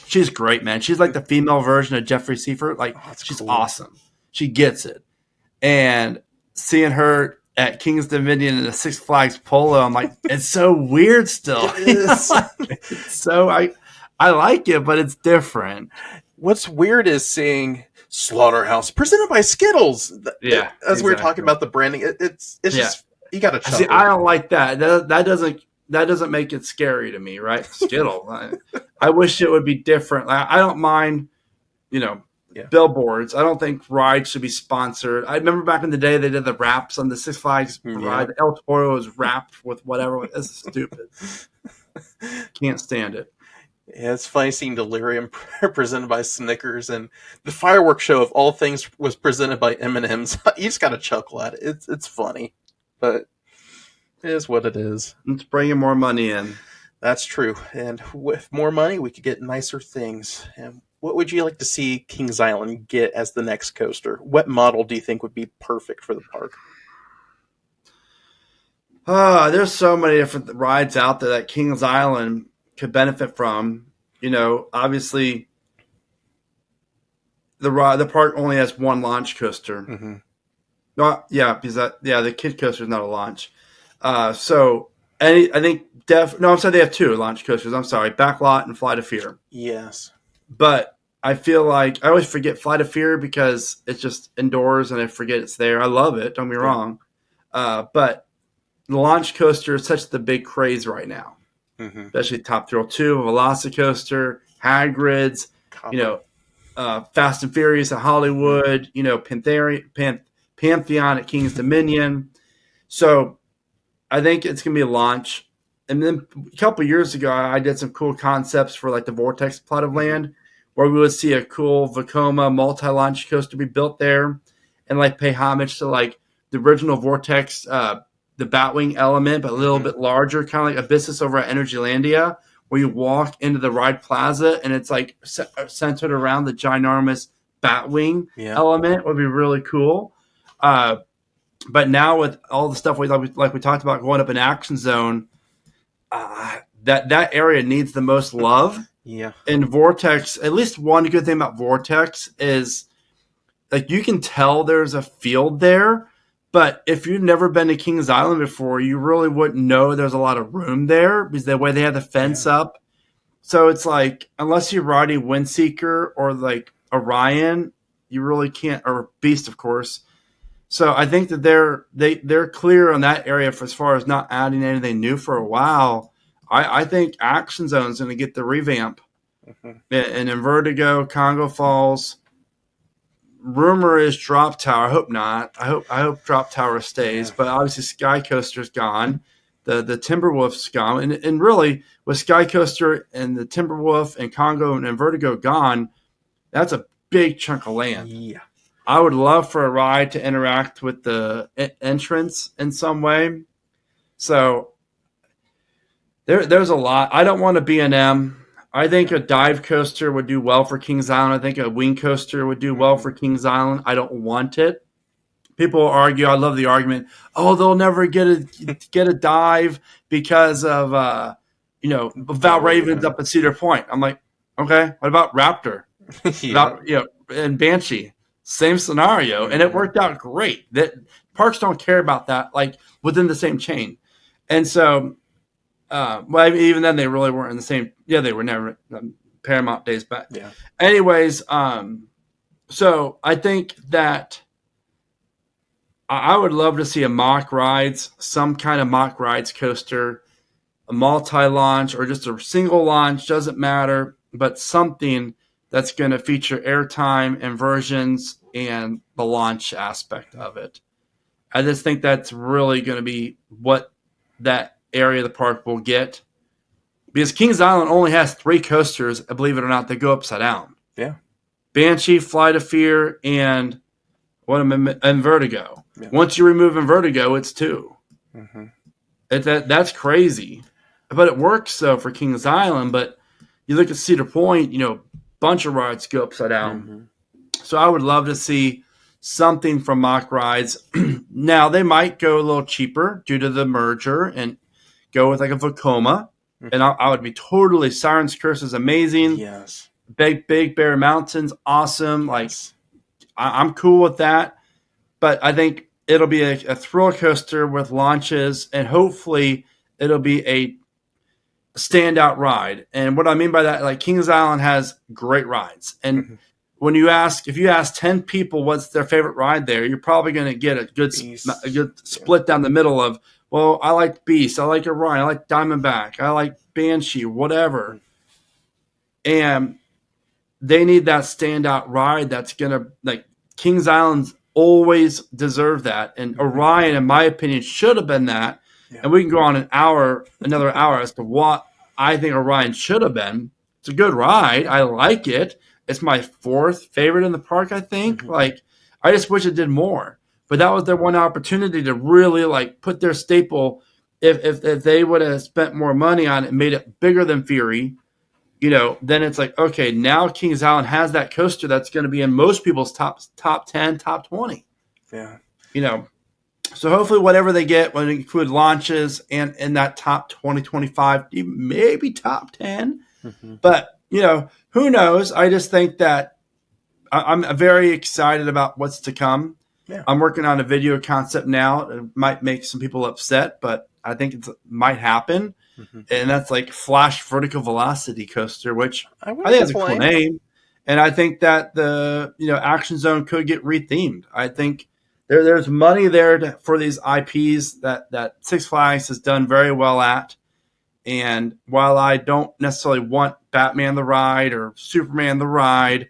She's great, man. She's like the female version of Jeffrey Seifert. Like, she's awesome. She gets it. And seeing her at King's Dominion in the Six Flags Polo, I'm like, it's so weird still. It is. So I like it, but it's different. What's weird is seeing Slaughterhouse presented by Skittles. Yeah. As we were talking about the branding, it's just, you got to chuckle. See, I don't like that. That doesn't make it scary to me, right? Skittle. I wish it would be different. I don't mind, billboards. I don't think rides should be sponsored. I remember back in the day they did the wraps on the Six Flags ride. El Toro was wrapped with whatever. It's stupid. Can't stand it. Yeah, it's funny seeing Delirium presented by Snickers, and the fireworks show of all things was presented by M&M's. You just got to chuckle at it. It's funny, but it is what it is. It's bringing more money in. That's true. And with more money, we could get nicer things. And what would you like to see Kings Island get as the next coaster? What model do you think would be perfect for the park? There's so many different rides out there that Kings Island could benefit from. Obviously, the park only has one launch coaster. Mm-hmm. Because the kid coaster is not a launch. I think I'm sorry, they have two launch coasters. I'm sorry, Backlot and Flight of Fear. Yes. But I feel like I always forget Flight of Fear because it's just indoors and I forget it's there. I love it, don't be wrong. But the launch coaster is such the big craze right now. Mm-hmm. Especially Top Thrill 2, Velocicoaster, Hagrid's, Fast and Furious at Hollywood, Pantheon at King's Dominion. So I think it's going to be a launch. And then a couple of years ago, I did some cool concepts for like the Vortex plot of land where we would see a cool Vekoma multi-launch coaster be built there and like pay homage to like the original Vortex, the Batwing element, but a little bit larger, kind of like Abyssus over at Energylandia, where you walk into the ride plaza and it's like centered around the ginormous Batwing element. Would be really cool. But now with all the stuff we talked about going up in Action Zone, that area needs the most love. Yeah. And Vortex, at least one good thing about Vortex is like you can tell there's a field there, but if you've never been to Kings Island before, you really wouldn't know there's a lot of room there because the way they have the fence up. So it's like, unless you're riding Windseeker or like Orion, you really can't, or Beast, of course. So I think that they're clear on that area as far as not adding anything new for a while. I think Action Zone's going to get the revamp. And in Vertigo, Congo Falls, rumor is Drop Tower. I hope not. I hope Drop Tower stays. But obviously Sky Coaster's gone. The Timberwolf's gone. And really, with Sky Coaster and the Timberwolf and Congo and Vertigo gone, that's a big chunk of land. Yeah. I would love for a ride to interact with the entrance in some way. So there's a lot. I don't want a B&M. I think a dive coaster would do well for Kings Island. I think a wing coaster would do well for Kings Island. I don't want it. People argue. I love the argument. Oh, they'll never get a dive because of Valravens up at Cedar Point. I'm like, okay. What about Raptor? And Banshee, same scenario, and it worked out great. That parks don't care about that, like within the same chain, and so, even then they really weren't in the same. Yeah, they were never Paramount days back. Yeah. Anyways, so I think that I would love to see a mock rides, some kind of mock rides coaster, a multi-launch or just a single launch, doesn't matter, but something that's going to feature airtime, inversions, and the launch aspect of it. I just think that's really going to be what that area of the park will get. Because Kings Island only has 3 coasters, believe it or not, that go upside down. Yeah. Banshee, Flight of Fear, and Vertigo. Yeah. Once you remove Vertigo, it's 2. That's crazy. But it works, though, for Kings Island. But you look at Cedar Point, bunch of rides go upside down. So I would love to see something from mock rides. Now, they might go a little cheaper due to the merger and go with like a Vekoma. And I would be totally, Siren's Curse is amazing. Yes. Big Bear Mountain's awesome. Like, I'm cool with that. But I think it'll be a thrill coaster with launches, and hopefully it'll be a standout ride. And what I mean by that, like Kings Island has great rides. And when if you ask 10 people what's their favorite ride there, you're probably going to get a good split down the middle of, well, I like Beast, I like Orion, I like Diamondback, I like Banshee, whatever. And they need that standout ride that's going to, like, Kings Island's always deserve that. And Orion, in my opinion, should have been that. Yeah. And we can go on another hour as to what I think Orion should have been. It's a good ride. I like it. It's my 4th favorite in the park, I think. Like, I just wish it did more. But that was their one opportunity to really, like, put their staple. If they would have spent more money on it and made it bigger than Fury, then it's like, okay, now Kings Island has that coaster that's going to be in most people's top 10, top 20. Yeah. So hopefully whatever they get when it include launches and in that top 20, 25, maybe top 10. But, who knows? I just think that I'm very excited about what's to come. Yeah. I'm working on a video concept now. It might make some people upset, but I think it might happen. And that's like Flash Vertical Velocity Coaster, which I think is a cool name. And I think that the Action Zone could get rethemed. I think there's money there for these IPs that Six Flags has done very well at. And while I don't necessarily want Batman the Ride or Superman the Ride,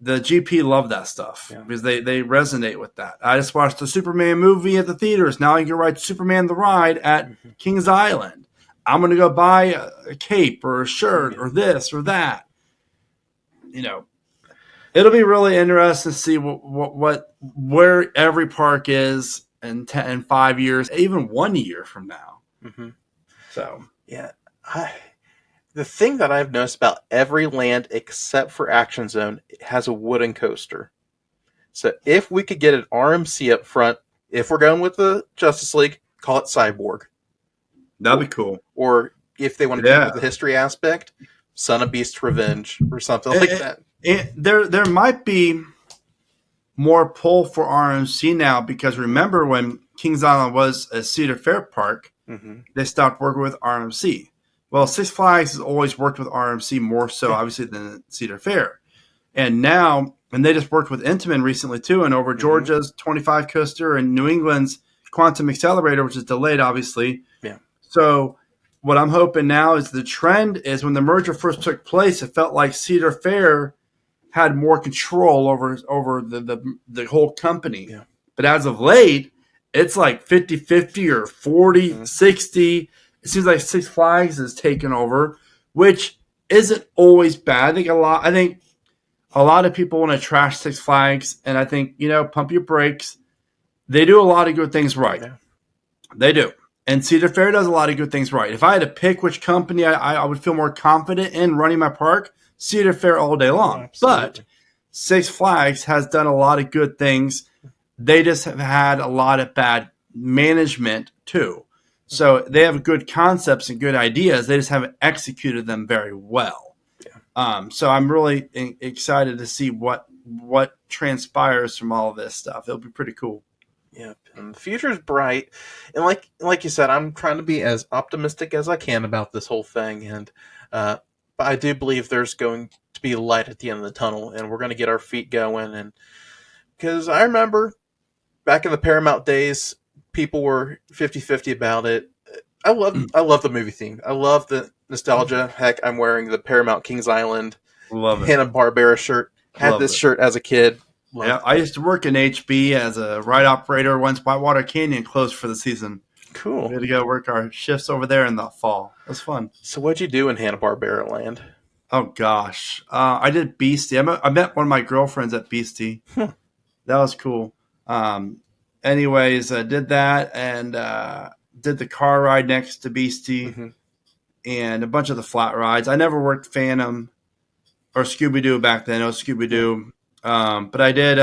the GP love that stuff because they resonate with that. I just watched the Superman movie at the theaters. Now you can ride Superman the Ride at Kings Island. I'm going to go buy a cape or a shirt or this or that. It'll be really interesting to see where every park is in 5 years, even 1 year from now. So the thing that I've noticed about every land except for Action Zone has a wooden coaster. So if we could get an RMC up front, if we're going with the Justice League, call it Cyborg. That'd be cool. Or if they want to keep with the history aspect, Son of Beast's Revenge or something like that. There might be more pull for RMC now because remember when Kings Island was a Cedar Fair park, they stopped working with RMC. Well, Six Flags has always worked with RMC more so, obviously, than Cedar Fair. And now, and they just worked with Intamin recently, too, and over Georgia's 25 coaster and New England's Quantum Accelerator, which is delayed, obviously. Yeah. So what I'm hoping now is the trend is when the merger first took place, it felt like Cedar Fair had more control over the whole company. Yeah. But as of late, it's like 50-50 or 40-60. It seems like Six Flags is taken over, which isn't always bad. I think a lot of people want to trash Six Flags, and I think, pump your brakes. They do a lot of good things right. Yeah. They do. And Cedar Fair does a lot of good things right. If I had to pick which company I would feel more confident in running my park, Cedar Fair all day long. But Six Flags has done a lot of good things. They just have had a lot of bad management too. So they have good concepts and good ideas. They just haven't executed them very well. Yeah. So I'm really excited to see what transpires from all of this stuff. It'll be pretty cool. Yeah, and the future is bright. And like you said, I'm trying to be as optimistic as I can about this whole thing. And but I do believe there's going to be light at the end of the tunnel, and we're going to get our feet going. And because I remember back in the Paramount days, people were 50-50 about it. I love the movie theme. I love the nostalgia. Heck, I'm wearing the Paramount Kings Island Hanna-Barbera shirt. Had this shirt as a kid. Yeah, I used to work in HB as a ride operator once Whitewater Canyon closed for the season. Cool. We had to go work our shifts over there in the fall. It was fun. So what'd you do in Hanna-Barbera land? Oh, gosh. I did Beastie. I met one of my girlfriends at Beastie. That was cool. Anyways, I did that and did the car ride next to Beastie and a bunch of the flat rides. I never worked Phantom or Scooby-Doo back then. It was Scooby-Doo. But I did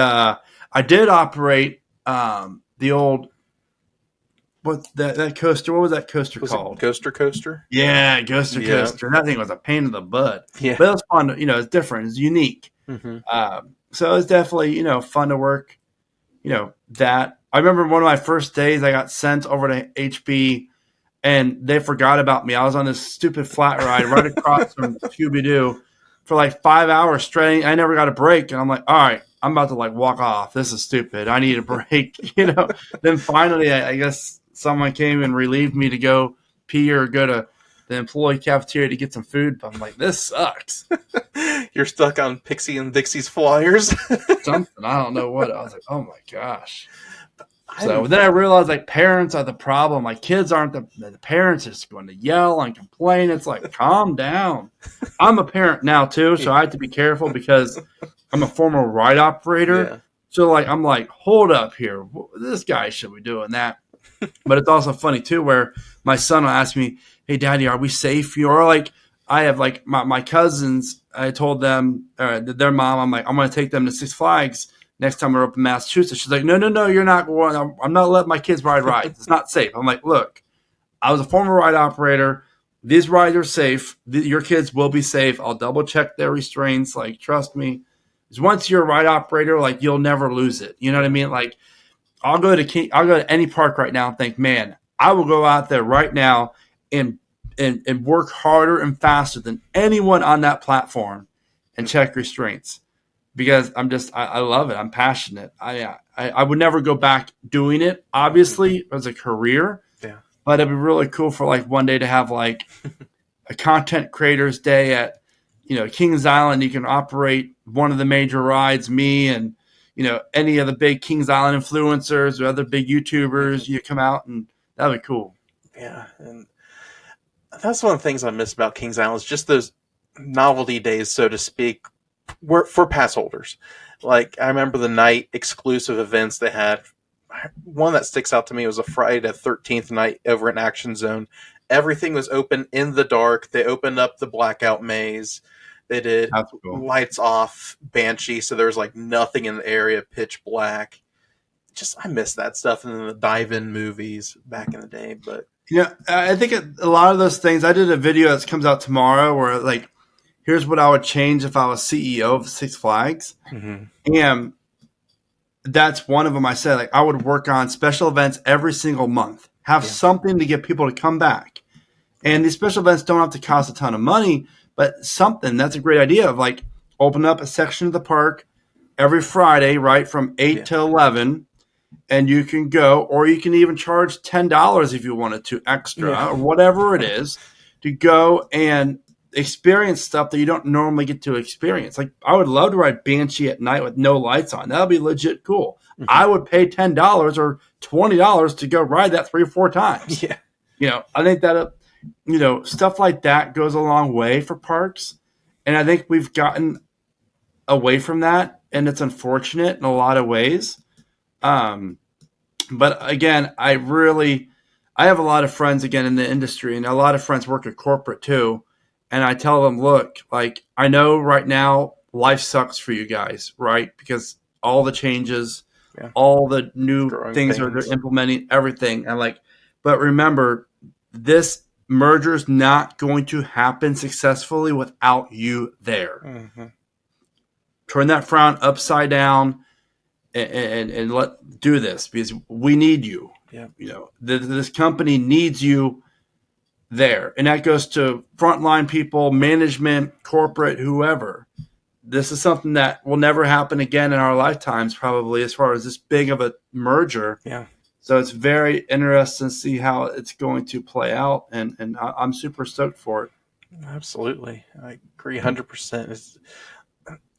operate the old that coaster. What was that coaster called? Ghoster Coaster? Yeah, Ghoster Coaster. That thing was a pain in the butt. Yeah. But it was fun. It's different. It's unique. So it was definitely, fun to work. That. I remember one of my first days I got sent over to HB and they forgot about me. I was on this stupid flat ride right across from Scooby-Doo for like 5 hours straight. I never got a break. And I'm like, all right, I'm about to walk off. This is stupid. I need a break. Then finally, I guess someone came and relieved me to go pee or go to the employee cafeteria to get some food. But I'm like, this sucks. You're stuck on Pixie and Dixie's flyers. Something. I don't know what. I was like, oh my gosh. So then I realized parents are the problem. Kids aren't the parents are just going to yell and complain. It's like, calm down. I'm a parent now too, so I have to be careful because I'm a former ride operator. Yeah. So I'm like, hold up here. This guy should be doing that. But it's also funny too, where my son will ask me, "Hey, Daddy, are we safe?" Or I have my cousins. I told them their mom. I'm like, I'm going to take them to Six Flags next time we're up in Massachusetts. She's like, no, you're not going. I'm not letting my kids ride rides. It's not safe. I'm like, look, I was a former ride operator. These rides are safe. Your kids will be safe. I'll double check their restraints. Trust me. Because once you're a ride operator, you'll never lose it. You know what I mean? I'll go to any park right now and think, man, I will go out there right now and work harder and faster than anyone on that platform and check restraints. Because I love it. I'm passionate. I would never go back doing it, obviously, as a career. Yeah. But it'd be really cool for one day to have a content creators day at, Kings Island. You can operate one of the major rides, me and, any of the big Kings Island influencers or other big YouTubers. You come out and that'd be cool. Yeah. And that's one of the things I miss about Kings Island is just those novelty days, so to speak, for pass holders. I remember the night exclusive events they had. One that sticks out to me was a Friday the 13th night over in Action Zone. Everything was open in the dark. They opened up the blackout maze. They did lights off Banshee, so there was nothing in the area, pitch black. I miss that stuff. And then the dive-in movies back in the day. But I think a lot of those things. I did a video that comes out tomorrow where here's what I would change if I was CEO of Six Flags. And that's one of them. I said, like, I would work on special events every single month, have something to get people to come back. And these special events don't have to cost a ton of money, but something. That's a great idea of like open up a section of the park every Friday, right, from 8 to 11, and you can go, or you can even charge $10 if you wanted to extra, or whatever it is, to go and experience stuff that you don't normally get to experience. Like, I would love to ride Banshee at night with no lights on. That would be legit cool. Mm-hmm. I would pay $10 or $20 to go ride that 3 or 4 times. Yeah. You know, I think that, you know, stuff like that goes a long way for parks. And I think we've gotten away from that, and it's unfortunate in a lot of ways. But again, I have a lot of friends again in the industry, and a lot of friends work at corporate too. And I tell them, look, like, I know right now life sucks for you guys, right? Because all the changes, all the new things they're implementing, everything. And like, but remember, this merger is not going to happen successfully without you there. Mm-hmm. Turn that frown upside down and let do this, because we need you. Yeah. You know, this company needs you there. And that goes to frontline people, management, corporate, whoever. This is something that will never happen again in our lifetimes, probably, as far as this big of a merger. Yeah. So it's very interesting to see how it's going to play out, and I'm super stoked for it. Absolutely. I agree 100%.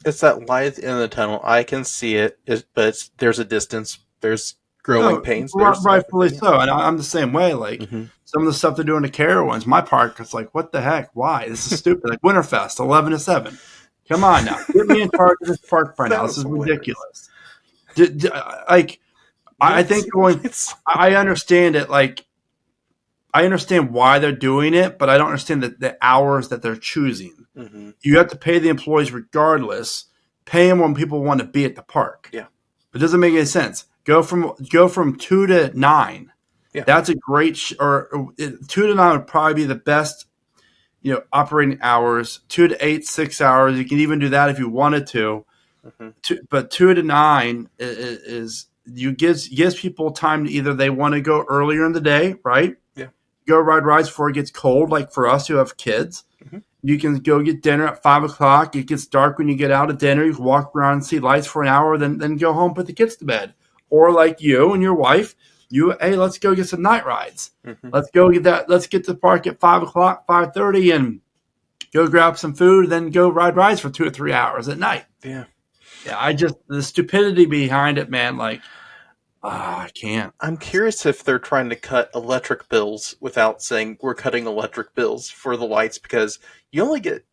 It's that light at the end of the tunnel. I can see it, but there's a distance. There's growing pains. Rightfully so. And I'm the same way. Like, some of the stuff they're doing to Carowinds, my park, it's like, what the heck? Why? This is stupid. Like Winterfest, 11 to 7. Come on now. Get me in charge of this park right now. This is ridiculous. I think I understand it. Like, I understand why they're doing it, but I don't understand the hours that they're choosing. Mm-hmm. You have to pay the employees regardless. Pay them when people want to be at the park. Yeah, it doesn't make any sense. Go from 2 to 9. Yeah, that's a great. 2 to 9 would probably be the best. You know, operating hours. 2 to 8, 6 hours. You can even do that if you wanted to. Mm-hmm. But 2 to 9 is gives people time to either they want to go earlier in the day, right? Yeah, go ride rides before it gets cold. Like for us who have kids. Mm-hmm. You can go get dinner at 5 o'clock. It gets dark when you get out of dinner. You can walk around and see lights for an hour, then go home, put the kids to bed. Or like you and your wife, hey, let's go get some night rides. Mm-hmm. Let's go get that. Let's get to the park at 5 o'clock, 5:30, and go grab some food, then go ride rides for 2 or 3 hours at night. Yeah. Yeah, the stupidity behind it, man, like, I can't. I'm curious if they're trying to cut electric bills without saying we're cutting electric bills for the lights, because you only get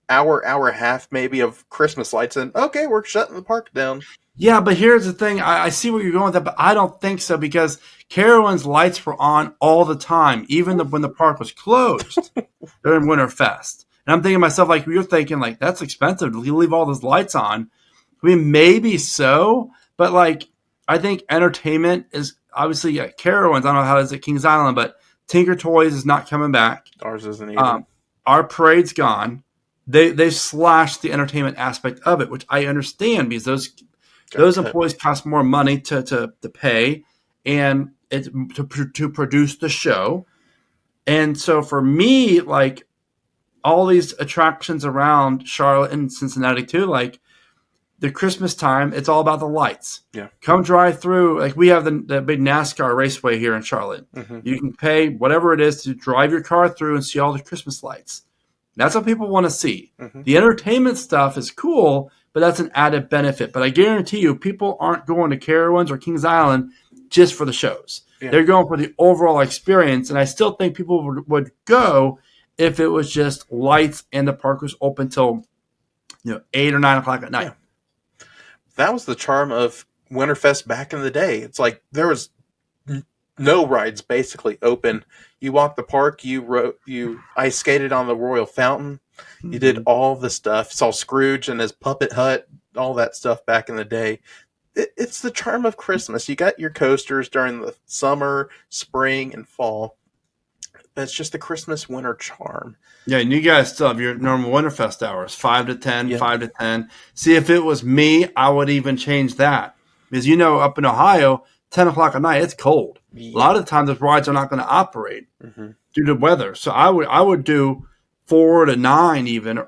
hour and a half maybe of Christmas lights, and okay, we're shutting the park down. Yeah, but here's the thing. I see where you're going with that, but I don't think so, because Carowinds lights were on all the time, even when the park was closed during Winterfest. And I'm thinking to myself, like, you're thinking, like, that's expensive to leave all those lights on. I mean, maybe so, but, like, I think entertainment is obviously at Carowinds. I don't know how it is at Kings Island, but Tinker Toys is not coming back. Ours isn't either. Our parade's gone. They've slashed the entertainment aspect of it, which I understand, because those employees cost more money to pay and to produce the show. And so for me, like, all these attractions around Charlotte and Cincinnati too, like, the Christmas time, it's all about the lights. Yeah. Come drive through. Like, we have the big NASCAR raceway here in Charlotte. Mm-hmm. You can pay whatever it is to drive your car through and see all the Christmas lights. That's what people want to see. Mm-hmm. The entertainment stuff is cool, but that's an added benefit. But I guarantee you, people aren't going to Carowinds or Kings Island just for the shows. Yeah. They're going for the overall experience, and I still think people would go if it was just lights and the park was open till 8 or 9 o'clock at night. Yeah. That was the charm of Winterfest back in the day. It's like there was no rides basically open. You walked the park, you ice skated on the Royal Fountain, you did all the stuff, saw Scrooge and his puppet hut, all that stuff back in the day. It's the charm of Christmas. You got your coasters during the summer, spring, and fall. It's just the Christmas winter charm. Yeah, and you guys still have your normal Winterfest hours, 5 to 10, Yep. 5 to 10. See, if it was me, I would even change that. Because, up in Ohio, 10 o'clock at night, it's cold. Yeah. A lot of the time, those rides are not going to operate Mm-hmm. due to weather. So I would do 4 to 9 even,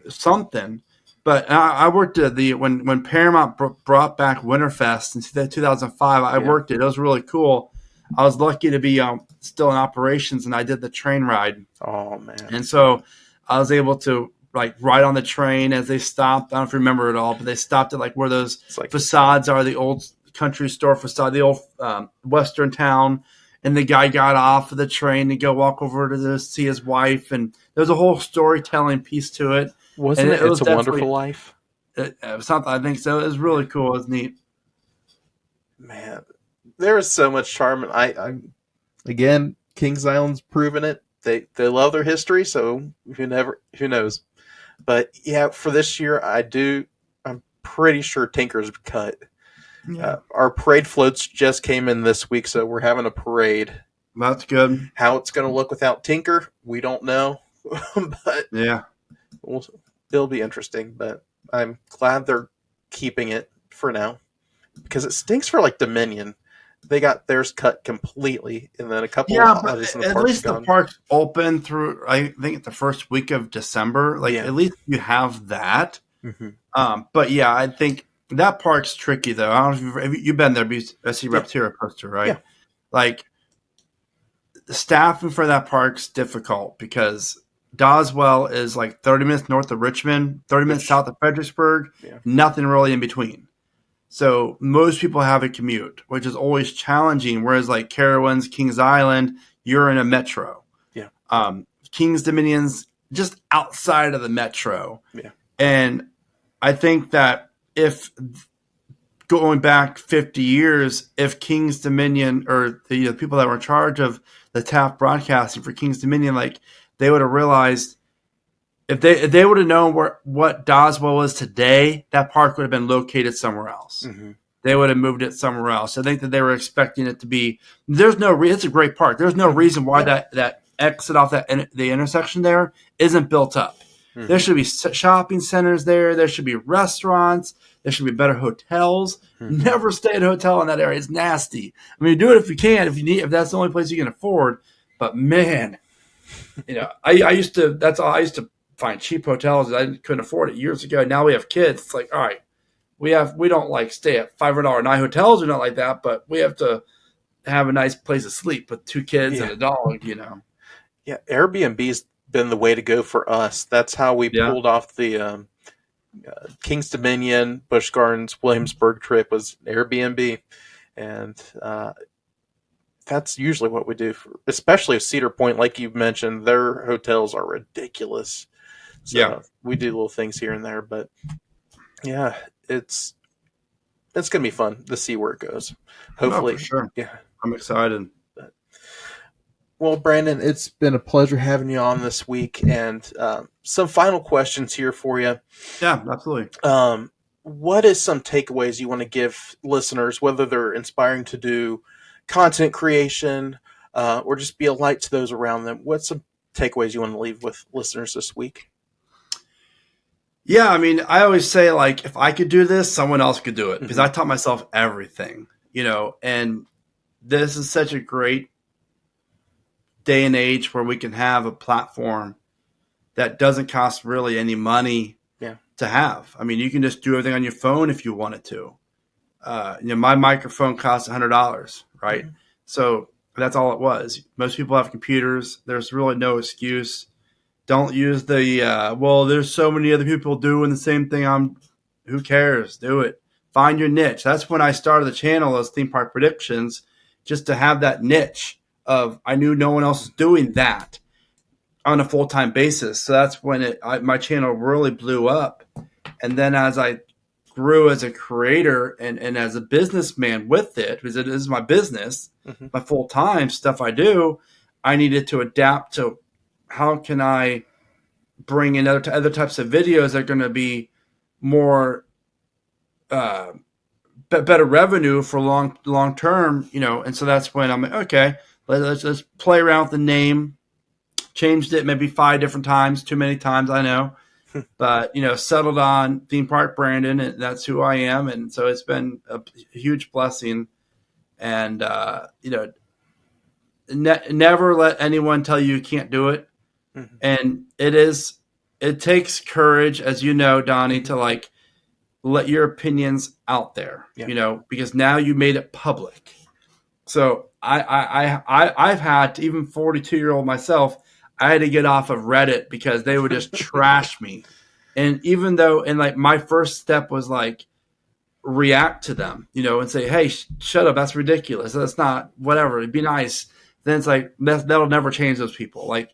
something. But I worked at when Paramount brought back Winterfest in 2005, I worked it. It was really cool. I was lucky to be still in operations, and I did the train ride. Oh, man. And so I was able to ride on the train as they stopped. I don't know if you remember it all, but they stopped at where those facades are, the old country store facade, the old Western town. And the guy got off of the train to go walk over to see his wife. And there was a whole storytelling piece to it. Wasn't it? It's a Wonderful Life? It was something, I think so. It was really cool. It was neat. Man, there is so much charm. And again, Kings Island's proven it. They love their history, so who knows? But yeah, for this year, I'm pretty sure Tinker's cut. Yeah. Our parade floats just came in this week, so we're having a parade. That's good. How it's going to look without Tinker, we don't know. But yeah, it'll be interesting. But I'm glad they're keeping it for now because it stinks for Dominion. They got theirs cut completely, and then a couple of holidays in the park. At least the park's open through, I think, the first week of December. At least you have that. Mm-hmm. But yeah, I think that park's tricky, though. I don't know if you've been there, because I see Reptera poster, right? Yeah. The staffing for that park's difficult because Doswell is 30 minutes north of Richmond, 30 minutes south of Fredericksburg, nothing really in between. So most people have a commute, which is always challenging. Whereas Carowinds, Kings Island, you're in a metro. Yeah. Kings Dominion's just outside of the metro. Yeah. And I think that if going back 50 years, if Kings Dominion or the people that were in charge of the TAF broadcasting for Kings Dominion, they would have realized if they would have known what Doswell was today, that park would have been located somewhere else. Mm-hmm. They would have moved it somewhere else. I think that they were expecting it to be. It's a great park. There's no reason why that exit off the intersection there isn't built up. Mm-hmm. There should be shopping centers there. There should be restaurants. There should be better hotels. Mm-hmm. Never stay at a hotel in that area. It's nasty. I mean, do it if you can, if that's the only place you can afford. But man, I used to find cheap hotels. I couldn't afford it years ago. Now we have kids. It's all right, we don't stay at $500 a night hotels or not like that, but we have to have a nice place to sleep with 2 kids and a dog. Yeah, Airbnb's been the way to go for us. That's how we pulled off the Kings Dominion, Busch Gardens, Williamsburg trip was Airbnb, and that's usually what we do. Especially with Cedar Point, like you mentioned, their hotels are ridiculous. So we do little things here and there, but yeah, it's going to be fun to see where it goes. Hopefully, for sure. Yeah, I'm excited. Well, Brandon, it's been a pleasure having you on this week, and some final questions here for you. Yeah, absolutely. What is some takeaways you want to give listeners, whether they're inspiring to do content creation or just be a light to those around them? What's some takeaways you want to leave with listeners this week? Yeah, I mean, I always say, if I could do this, someone else could do it, because I taught myself everything, and this is such a great day and age where we can have a platform that doesn't cost really any money to have. I mean, you can just do everything on your phone if you wanted to. My microphone costs $100, right? Mm-hmm. So that's all it was. Most people have computers. There's really no excuse. Don't use there's so many other people doing the same thing. Who cares? Do it. Find your niche. That's when I started the channel as Theme Park Predictions, just to have that niche of I knew no one else was doing that on a full-time basis. So that's when my channel really blew up. And then as I grew as a creator and as a businessman with it, because it is my business, my full-time stuff I do, I needed to adapt to how can I bring in other types of videos that are going to be more better revenue for long term, and so that's when I'm like, okay, let's play around with the name, changed it maybe 5 different times, too many times, I know. But, settled on Theme Park Brandon, and that's who I am. And so it's been a huge blessing. And, never let anyone tell you can't do it. Mm-hmm. And it takes courage, as you know, Donnie, to like let your opinions out there, because now you made it public. So I've had to, even 42-year-old myself, I had to get off of Reddit because they would just trash me. And even though, and like my first step was like react to them, and say, hey, shut up. That's ridiculous. That's not whatever. It'd be nice. Then it's like, that'll never change those people. Like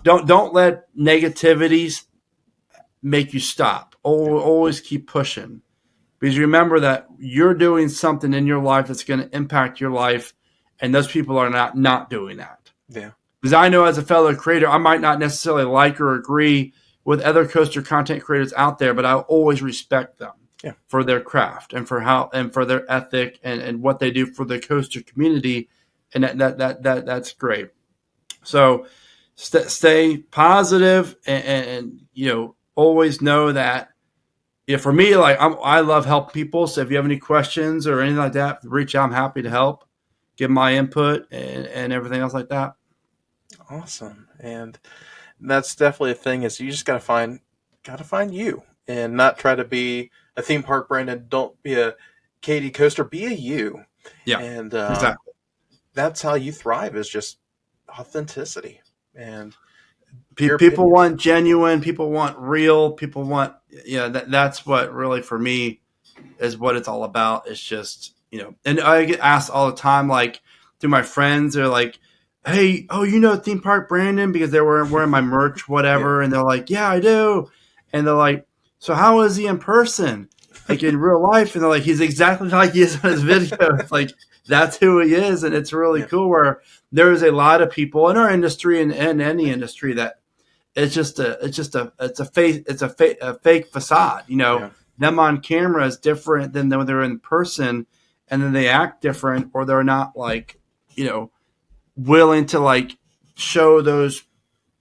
don't let negativities make you stop. Always keep pushing. Because remember that you're doing something in your life that's going to impact your life, and those people are not doing that. Yeah. Because I know as a fellow creator, I might not necessarily like or agree with other coaster content creators out there, but I always respect them for their craft and for their ethic and what they do for the coaster community, and that's great. So stay positive and always know that. For me, like I love helping people. So if you have any questions or anything like that, reach out. I'm happy to help, give my input and everything else like that. Awesome. And that's definitely a thing, is you just gotta find you and not try to be a theme park brand, and don't be a Katie coaster, be a you. Yeah. And exactly. That's how you thrive, is just authenticity. And people want genuine, people want real, people want, that's what really for me is what it's all about. It's just, and I get asked all the time, like through my friends, they're like, hey, Theme Park Brandon, because they were wearing my merch, whatever. And they're like, yeah, I do. And they're like, so how is he in person? Like in real life? And they're like, he's exactly like he is on his video. It's like, that's who he is. And it's really cool, where there's a lot of people in our industry and in any industry that it's a fake facade. Them on camera is different than when they're in person, and then they act different, or they're not like, willing to like show those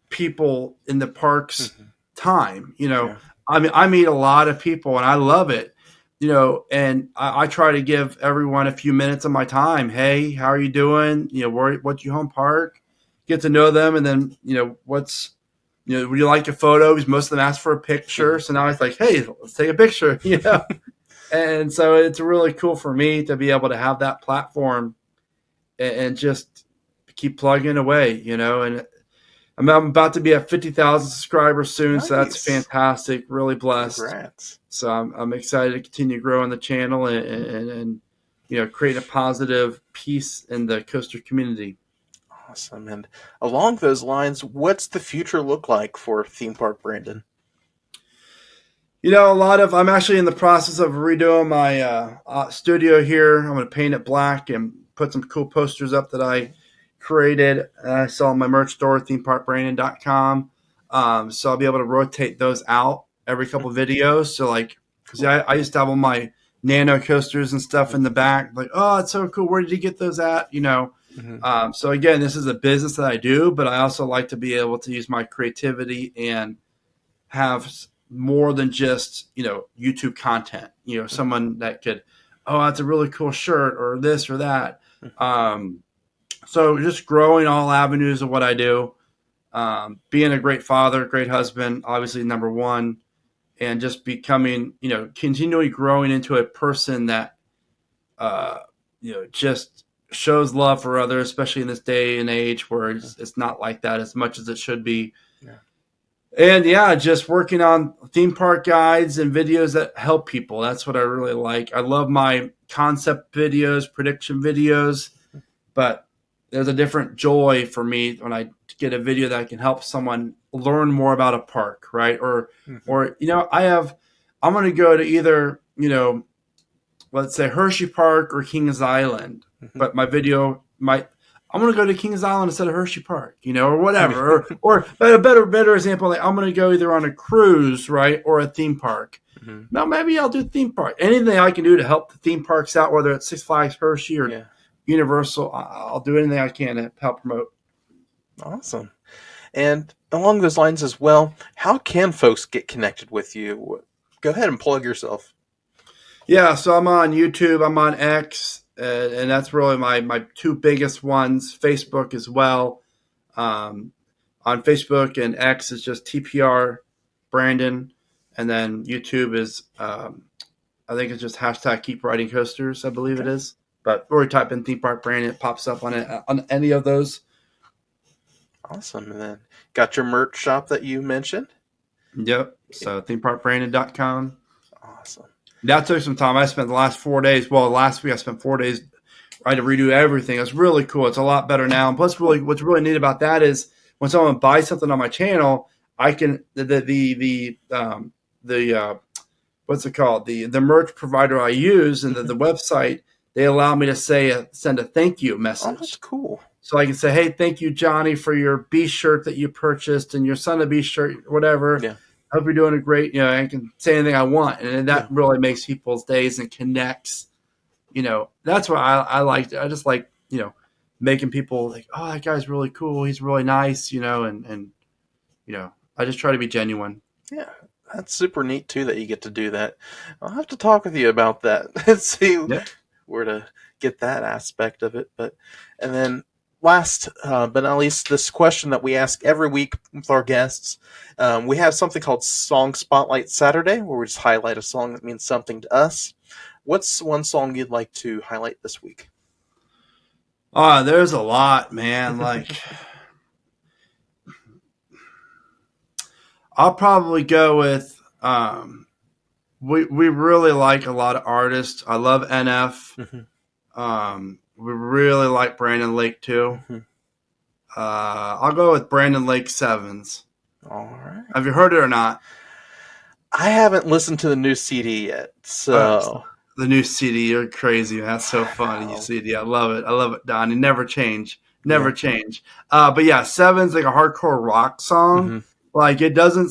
people in the parks time. I mean, I meet a lot of people and I love it, and I try to give everyone a few minutes of my time. Hey, how are you doing? What's your home park? Get to know them. And then, would you like a photo? Because most of them ask for a picture. So now it's like, hey, let's take a picture, And so it's really cool for me to be able to have that platform and just keep plugging away, and I'm about to be at 50,000 subscribers soon. Nice. So that's fantastic. Really blessed. Congrats. So I'm excited to continue growing the channel and create a positive piece in the coaster community. Awesome. And along those lines, what's the future look like for Theme Park Brandon? I'm actually in the process of redoing my studio here. I'm going to paint it black and put some cool posters up that I created. I sell my merch store, themeparkbrandon.com. So I'll be able to rotate those out every couple of videos. So because I used to have all my nano coasters and stuff in the back. Like, oh, it's so cool. Where did you get those at? So again, this is a business that I do, but I also like to be able to use my creativity and have more than just, YouTube content, someone that could, oh, that's a really cool shirt or this or that. So just growing all avenues of what I do, being a great father, great husband, obviously number one, and just becoming, continually growing into a person that, just shows love for others, especially in this day and age where it's not like that as much as it should be. Yeah. And just working on theme park guides and videos that help people. That's what I really like. I love my concept videos, prediction videos, but there's a different joy for me when I get a video that can help someone learn more about a park, right? Or I'm going to go to either, let's say Hershey Park or Kings Island, but my video I'm going to go to Kings Island instead of Hershey Park, or whatever. or a better example, like I'm going to go either on a cruise, right, or a theme park. Now, maybe I'll do theme park. Anything I can do to help the theme parks out, whether it's Six Flags, Hershey, or Universal, I'll do anything I can to help promote. Awesome. And along those lines as well, how can folks get connected with you? Go ahead and plug yourself. Yeah, so I'm on YouTube, I'm on X, and that's really my two biggest ones. Facebook as well. On Facebook and X is just TPR Brandon, and then YouTube is I think it's just hashtag Keep Riding Coasters. I believe it is. But or you type in Theme Park Brandon, it pops up on any of those. Awesome. And then got your merch shop that you mentioned. Yep. So themeparkbrandon.com. Awesome. That took some time. I spent the last 4 days. Well, last week I spent 4 days. I had to redo everything. It's really cool. It's a lot better now. And plus, what's really neat about that is when someone buys something on my channel, I can the what's it called, the merch provider I use and the website, they allow me to send a thank you message. Oh, that's cool. So I can say, hey, thank you, Johnny, for your Beast shirt that you purchased and your Son of Beast shirt, whatever. Yeah. I hope you're doing a great, I can say anything I want. And that really makes people's days and connects. That's what I like. I just like, making people like, oh, that guy's really cool. He's really nice, and I just try to be genuine. Yeah. That's super neat too that you get to do that. I'll have to talk with you about that and see where to get that aspect of it. And then last but not least, this question that we ask every week with our guests. We have something called Song Spotlight Saturday, where we just highlight a song that means something to us. What's one song you'd like to highlight this week? There's a lot, man. Like, I'll probably go with we really like a lot of artists. I love NF. Mm-hmm. We really like Brandon Lake too. Mm-hmm. I'll go with Brandon Lake Sevens. All right. Have you heard it or not? I haven't listened to the new CD yet. So the new CD, you're crazy. That's so funny. New CD, I love it. I love it, Donnie. Never change. Change. But yeah, Sevens like a hardcore rock song. Mm-hmm. Like it doesn't.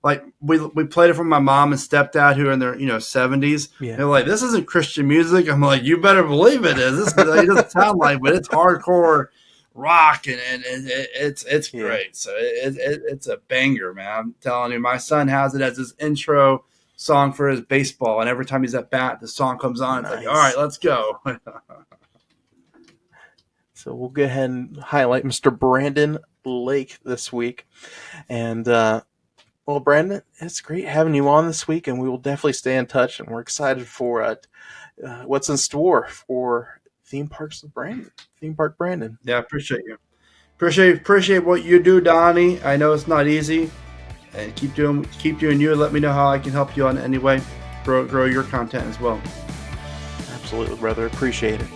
Like we played it for my mom and stepdad who are in their 70s. Yeah. They're like, this isn't Christian music. I'm like, you better believe it is. It doesn't sound like, but it's hardcore rock and it's great. So it's a banger, man. I'm telling you, my son has it as his intro song for his baseball, and every time he's at bat, the song comes on. Nice. It's like, all right, let's go. So we'll go ahead and highlight Mr. Brandon Lake this week, and well, Brandon, it's great having you on this week, and we will definitely stay in touch, and we're excited for what's in store for Theme Park Brandon. Yeah, appreciate you. Appreciate what you do, Donnie. I know it's not easy, and keep doing you. Let me know how I can help you in any way. Grow your content as well. Absolutely, brother. Appreciate it.